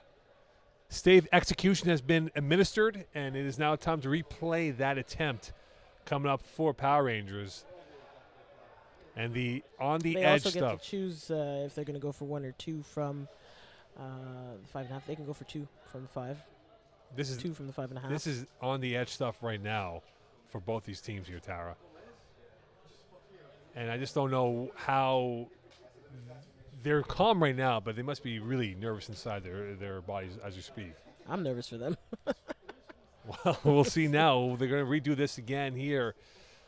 stave execution has been administered, and it is now time to replay that attempt coming up for Power Rangers. And the on-the-edge They also stuff. get to choose if they're going to go for 1 or 2 from the 5.5. They can go for 2 from the 5. This is 2 from the 5.5. This is on-the-edge stuff right now for both these teams here, Tara. And I just don't know how they're calm right now, but they must be really nervous inside their bodies as we speak. I'm nervous for them. Well, we'll see now. They're going to redo this again here.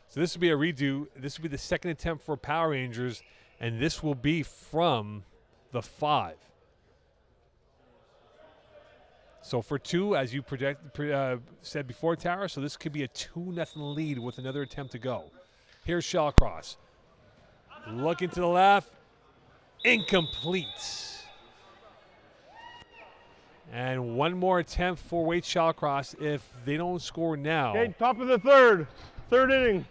So this will be a redo. This will be the second attempt for Power Rangers, and this will be from the 5. So for 2, as you said before, Tara, so this could be a 2-0 lead with another attempt to go. Here's Shallcross. Looking to the left. Incomplete. And one more attempt for Wade Shallcross. If they don't score now. Okay, top of the third. Third inning.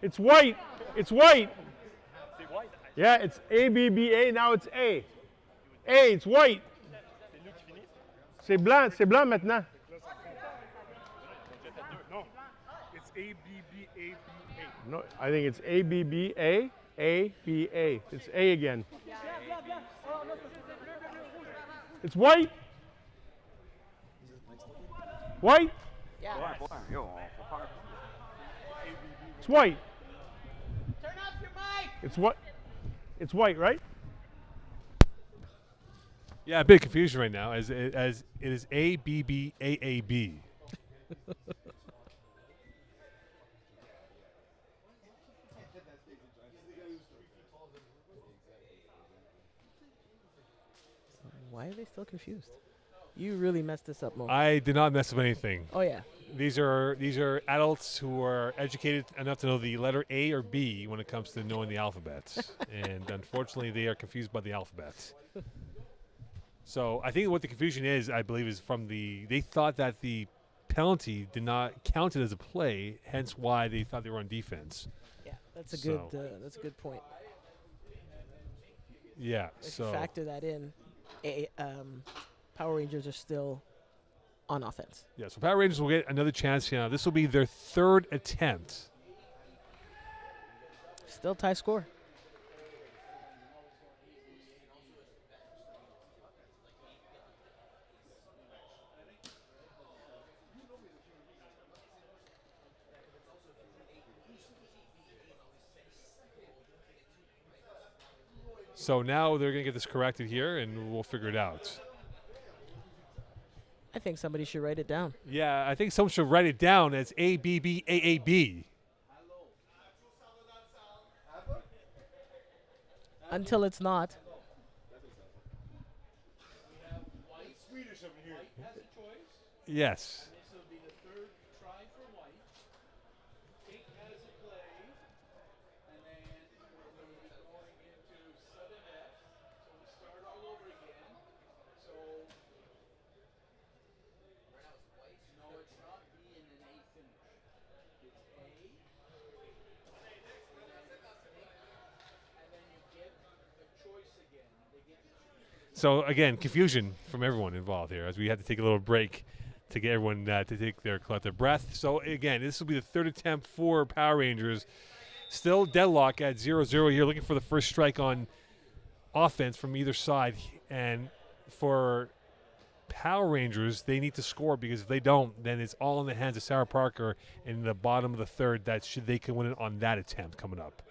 It's white. It's white. Yeah, it's A-B-B-A. Now it's A. A, it's white. C'est blanc. C'est blanc maintenant. It's A-B-B-A-B-A. No, I think it's A-B-B-A. A-B-A. It's A again. It's white. White? Yeah. It's white. Turn off your mic. It's what? It's white, right? Yeah, a bit of confusion right now as it is A-B-B-A-A-B. Why are they still confused? You really messed this up, Mo. I did not mess up anything. Oh, yeah. These are adults who are educated enough to know the letter A or B when it comes to knowing the alphabet. And unfortunately, they are confused by the alphabet. So I think what the confusion is, I believe, is from they thought that the penalty did not count it as a play, hence why they thought they were on defense. Yeah, that's a So- good point. Yeah, If so you factor that in, Power Rangers are still on offense. yeah, so Power Rangers will get another chance here. This will be their 3rd attempt. Still tie score. So now they're going to get this corrected here, and we'll figure it out. I think somebody should write it down. Yeah, I think someone should write it down as A-B-B-A-A-B. Until it's not. Yes. So again, confusion from everyone involved here as we had to take a little break to get everyone to take their collective breath. So again, this will be the 3rd attempt for Power Rangers. Still deadlock at 0-0 here, looking for the first strike on offense from either side. And for Power Rangers, they need to score, because if they don't, then it's all in the hands of Sarah Parker in the bottom of the third. They can win it on that attempt coming up.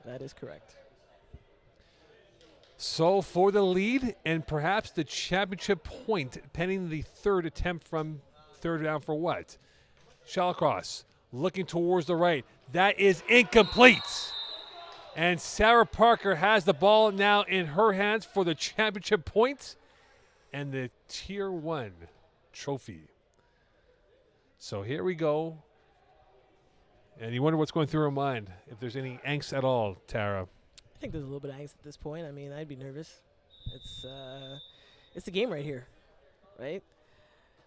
That is correct. So for the lead and perhaps the championship point, pending the third attempt from third down for what? Shallcross looking towards the right. That is incomplete. And Sarah Parker has the ball now in her hands for the championship point and the Tier 1 trophy. So here we go. And you wonder what's going through her mind, if there's any angst at all, Tara. I think there's a little bit of angst at this point. I mean, I'd be nervous. It's a game right here, right?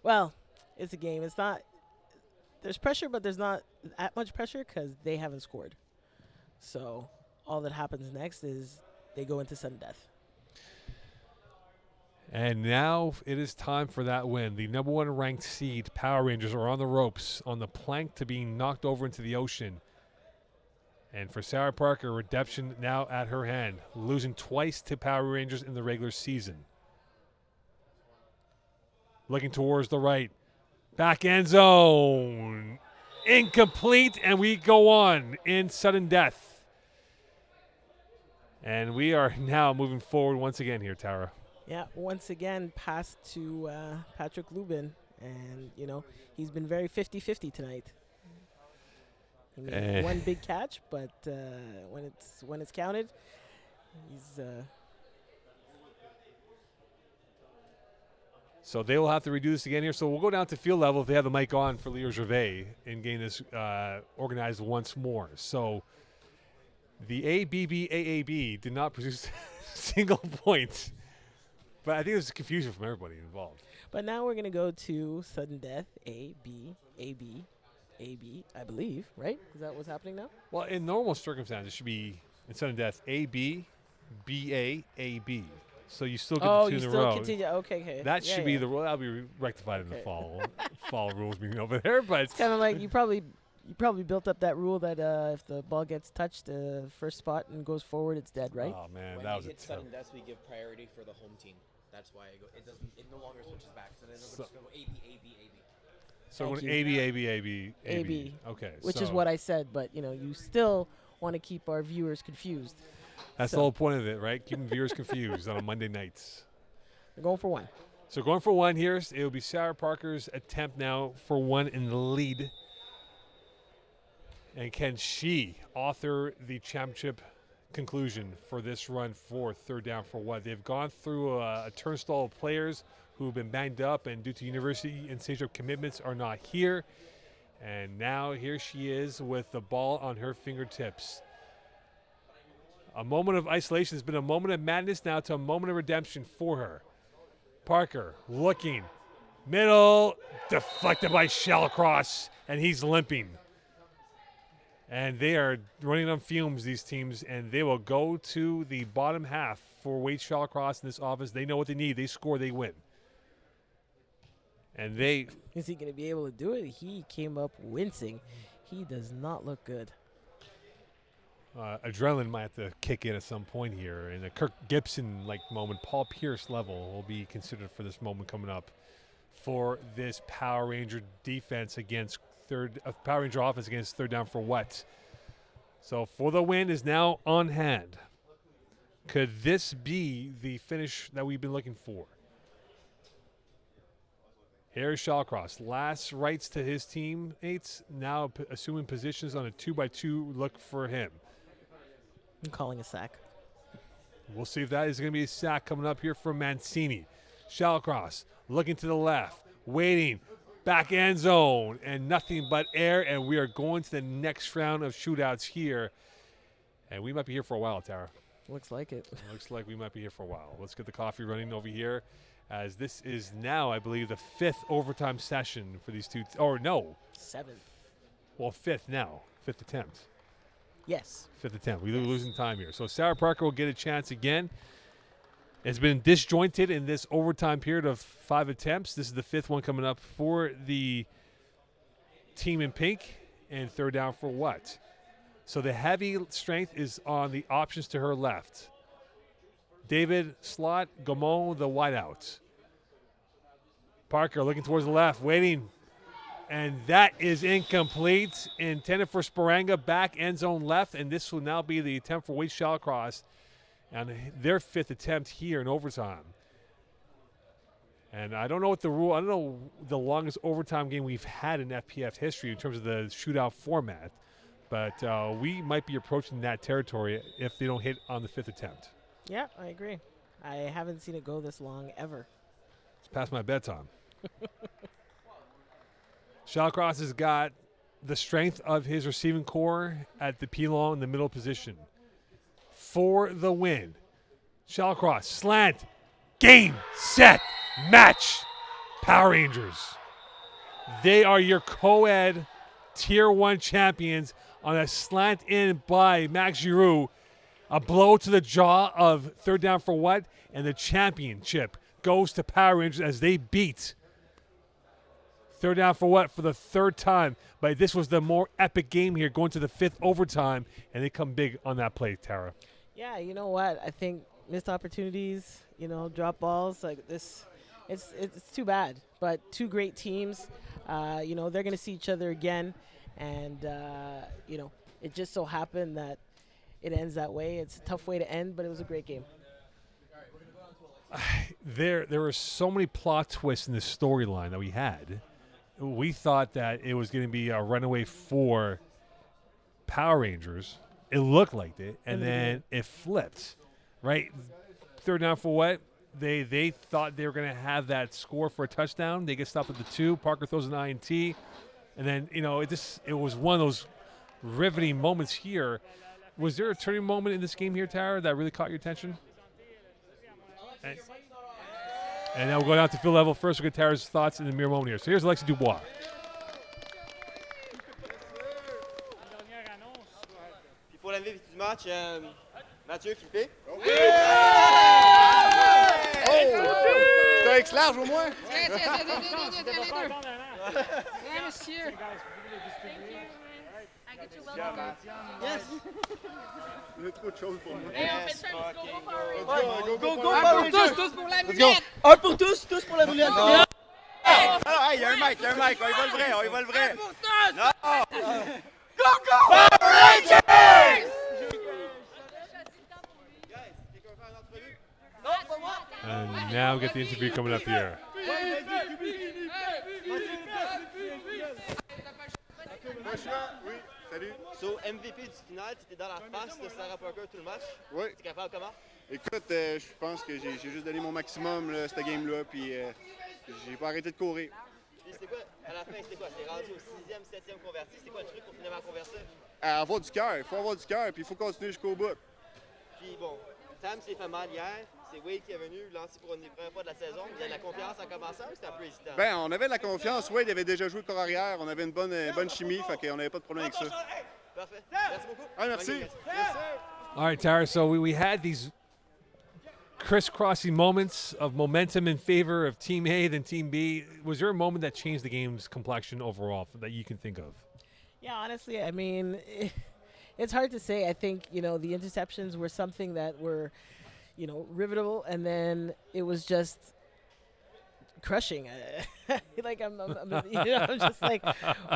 Well, it's a game. It's not. There's pressure, but there's not that much pressure because they haven't scored. So all that happens next is they go into sudden death. And now it is time for that win. The number 1 ranked seed, Power Rangers, are on the ropes, on the plank to being knocked over into the ocean. And for Sarah Parker, redemption now at her hand, losing twice to Power Rangers in the regular season. Looking towards the right. Back end zone. Incomplete, and we go on in sudden death. And we are now moving forward once again here, Tara. Yeah, once again, pass to Patrick Lubin. And, you know, he's been very 50-50 tonight. He made one big catch, but when it's counted, he's So they will have to redo this again here. So we'll go down to field level if they have the mic on for Leo Gervais and getting this organized once more. So the ABBAAB did not produce a single point. But I think there's confusion from everybody involved. But now we're going to go to sudden death, A, B, A, B, A, B, I believe, right? Is that what's happening now? Well, in normal circumstances, it should be, in sudden death, A, B, B, A, A, B. So you still get the two in a row. Oh, you still continue. Okay. That should be the rule. That'll be rectified in the fall rules meeting over there. But it's kind of like you probably built up that rule that if the ball gets touched, first spot and goes forward, it's dead, right? Oh man, when that was hit sudden death, we give priority for the home team. That's why it no longer switches back. So then it's going to go A, B, A, B, A, B. So when A, B, A, B, A, B, A, B. Okay. Which is what I said, but you still want to keep our viewers confused. That's the whole point of it, right? Keeping viewers confused on a Monday nights. We're going for one. So going for one here. It will be Sarah Parker's attempt now for one in the lead. And can she author the championship conclusion for this run for third down for what? They've gone through a turnstile of players who've been banged up and due to university and stage of commitments are not here. And now here she is with the ball on her fingertips. A moment of isolation has been a moment of madness now to a moment of redemption for her. Parker looking. Middle, deflected by Shallcross, and he's limping. And they are running on fumes, these teams, and they will go to the bottom half for Wade Shallcross in this office. They know what they need. They score, they win. And they... Is he going to be able to do it? He came up wincing. He does not look good. Adrenaline might have to kick in at some point here. In a Kirk Gibson-like moment, Paul Pierce level will be considered for this moment coming up for this Power Ranger defense against Power Ranger offense against third down for what? So for the win is now on hand. Could this be the finish that we've been looking for? Here's Shallcross. Last rights to his teammates, now assuming positions on a 2x2 look for him. I'm calling a sack. We'll see if that is going to be a sack coming up here from Mancini. Shallcross looking to the left, waiting, back end zone, and nothing but air, and we are going to the next round of shootouts here. And we might be here for a while, Tara. Looks like it. Looks like we might be here for a while. Let's get the coffee running over here, as this is now, I believe, the fifth overtime session for these two. Seventh. Well, fifth now. Fifth attempt. Yes. Fifth attempt. We're losing time here. So Sarah Parker will get a chance again. It's been disjointed in this overtime period of 5 attempts. This is the fifth one coming up for the team in pink. And third down for what? So the heavy strength is on the options to her left. David slot, Gaumont the wideout. Parker looking towards the left, waiting. And that is incomplete. Intended for Sparanga, back end zone left. And this will now be the attempt for Wade Shallcross on their 5th attempt here in overtime. And I don't know what the rule, I don't know the longest overtime game we've had in FPF history in terms of the shootout format. But we might be approaching that territory if they don't hit on the 5th attempt. Yeah, I agree. I haven't seen it go this long ever. It's past my bedtime. Shallcross has got the strength of his receiving core at the Pilon in the middle position. For the win. Shallcross, slant, game, set, match. Power Rangers. They are your co-ed Tier 1 champions on a slant in by Max Giroux. A blow to the jaw of third down for what? And the championship goes to Power Rangers as they beat third down for what? For the 3rd time. But this was the more epic game here, going to the 5th overtime, and they come big on that play, Tara. Yeah, you know what? I think missed opportunities, drop balls like this. It's too bad. But two great teams. They're going to see each other again. And, it just so happened that it ends that way. It's a tough way to end, but it was a great game. There were so many plot twists in the storyline that we had. We thought that it was going to be a runaway for Power Rangers. It looked like it, and then it flipped, right? Third down for what? They thought they were going to have that score for a touchdown. They get stopped at the 2. Parker throws an INT, and then it was one of those riveting moments here. Was there a turning moment in this game here, Tara, that really caught your attention? And now we'll go down to field level. First, we'll get Tara's thoughts in the mere moment here. So here's Alexis Dubois. Puis pour l'MVP du match, Mathieu Clippé. C'est un X large au moins? Yeah, monsieur. I get you well done. Yes. Il y a trop de choses pour moi. Hey, on fait ça, let's go, Power Rangers. Go, Un pour tous, tous pour la boulette. Un pour tous pour la boulette. Ah, il y a un mic, on y va le vrai. Un pour tous. Power Rangers! And now we get the interview coming up here. Oui, salut. So, MVP du final, tu étais dans la face de Sarah Parker tout le match. Oui. Tu es capable comment? Écoute, je pense que j'ai juste donné mon maximum, là, cette game-là, puis j'ai pas arrêté de courir. Puis c'était quoi? À la fin, c'était quoi? C'est rendu au 6e, 7e converti. C'était quoi le truc pour finalement convertir? Avoir du cœur, il faut avoir du cœur, puis il faut continuer jusqu'au bout. Puis bon, Tam s'est fait mal hier. C'est Wade qui est venu lancer pour une des premières fois de la saison. Vous avez de la confiance en commençant ou c'était un peu hésitant? Ben, on avait de la confiance. Wade avait déjà joué corps arrière. On avait une bonne chimie, fait qu'on n'avait pas de problème avec ça. Parfait. Merci beaucoup. Ah, merci. All right, Tara, so we had these crisscrossing moments of momentum in favor of Team A than Team B. Was there a moment that changed the game's complexion overall that you can think of? Yeah, honestly, I mean, it's hard to say. I think, the interceptions were something that were, rivetable, and then it was just crushing. Like, I'm just like,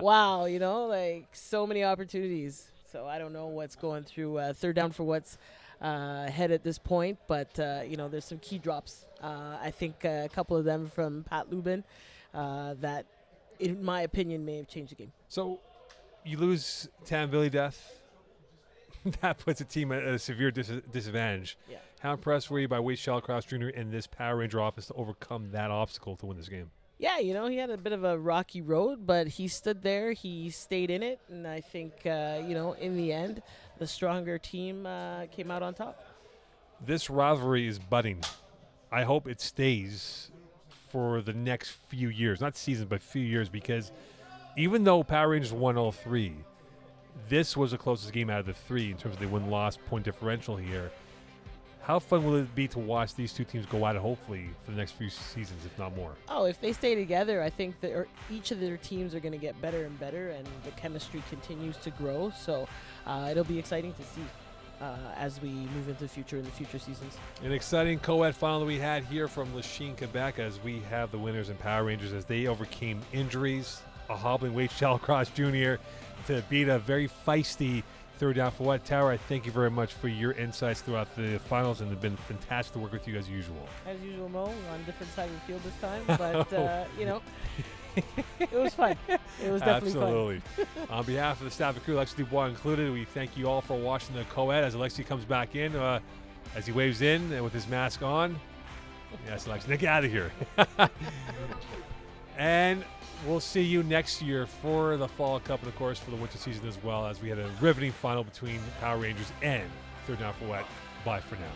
wow, like so many opportunities. So I don't know what's going through third down for what's head at this point, but, there's some key drops. I think a couple of them from Pat Lubin that, in my opinion, may have changed the game. So you lose Tam Billy Death. That puts a team at a severe disadvantage. Yeah. How impressed were you by Wade Shallcross Jr. and this Power Ranger offense to overcome that obstacle to win this game? Yeah, he had a bit of a rocky road, but he stood there. He stayed in it, and I think, in the end, the stronger team came out on top. This rivalry is budding. I hope it stays for the next few years. Not seasons, but few years, because even though Power Rangers won all three, this was the closest game out of the three in terms of the win-loss point differential here. How fun will it be to watch these two teams go at it, hopefully, for the next few seasons, if not more? Oh, if they stay together, I think that each of their teams are going to get better and better, and the chemistry continues to grow. So it'll be exciting to see as we move into the future in the future seasons. An exciting co-ed final that we had here from Lachine, Quebec, as we have the winners and Power Rangers as they overcame injuries. A hobbling Wade Shallcross Jr. to beat a very feisty third down for what? Tower, I thank you very much for your insights throughout the finals, and it's been fantastic to work with you as usual. As usual, Mo, we're on a different side of the field this time, but, you know, it was fun. It was definitely Absolutely. On behalf of the staff and crew, Alexi Dubois included, we thank you all for watching the co-ed as Alexi comes back in, as he waves in with his mask on. Yes, Alexi, get out of here. And we'll see you next year for the Fall Cup and, of course, for the winter season as well, as we had a riveting final between Power Rangers and Third Down for What. Bye for now.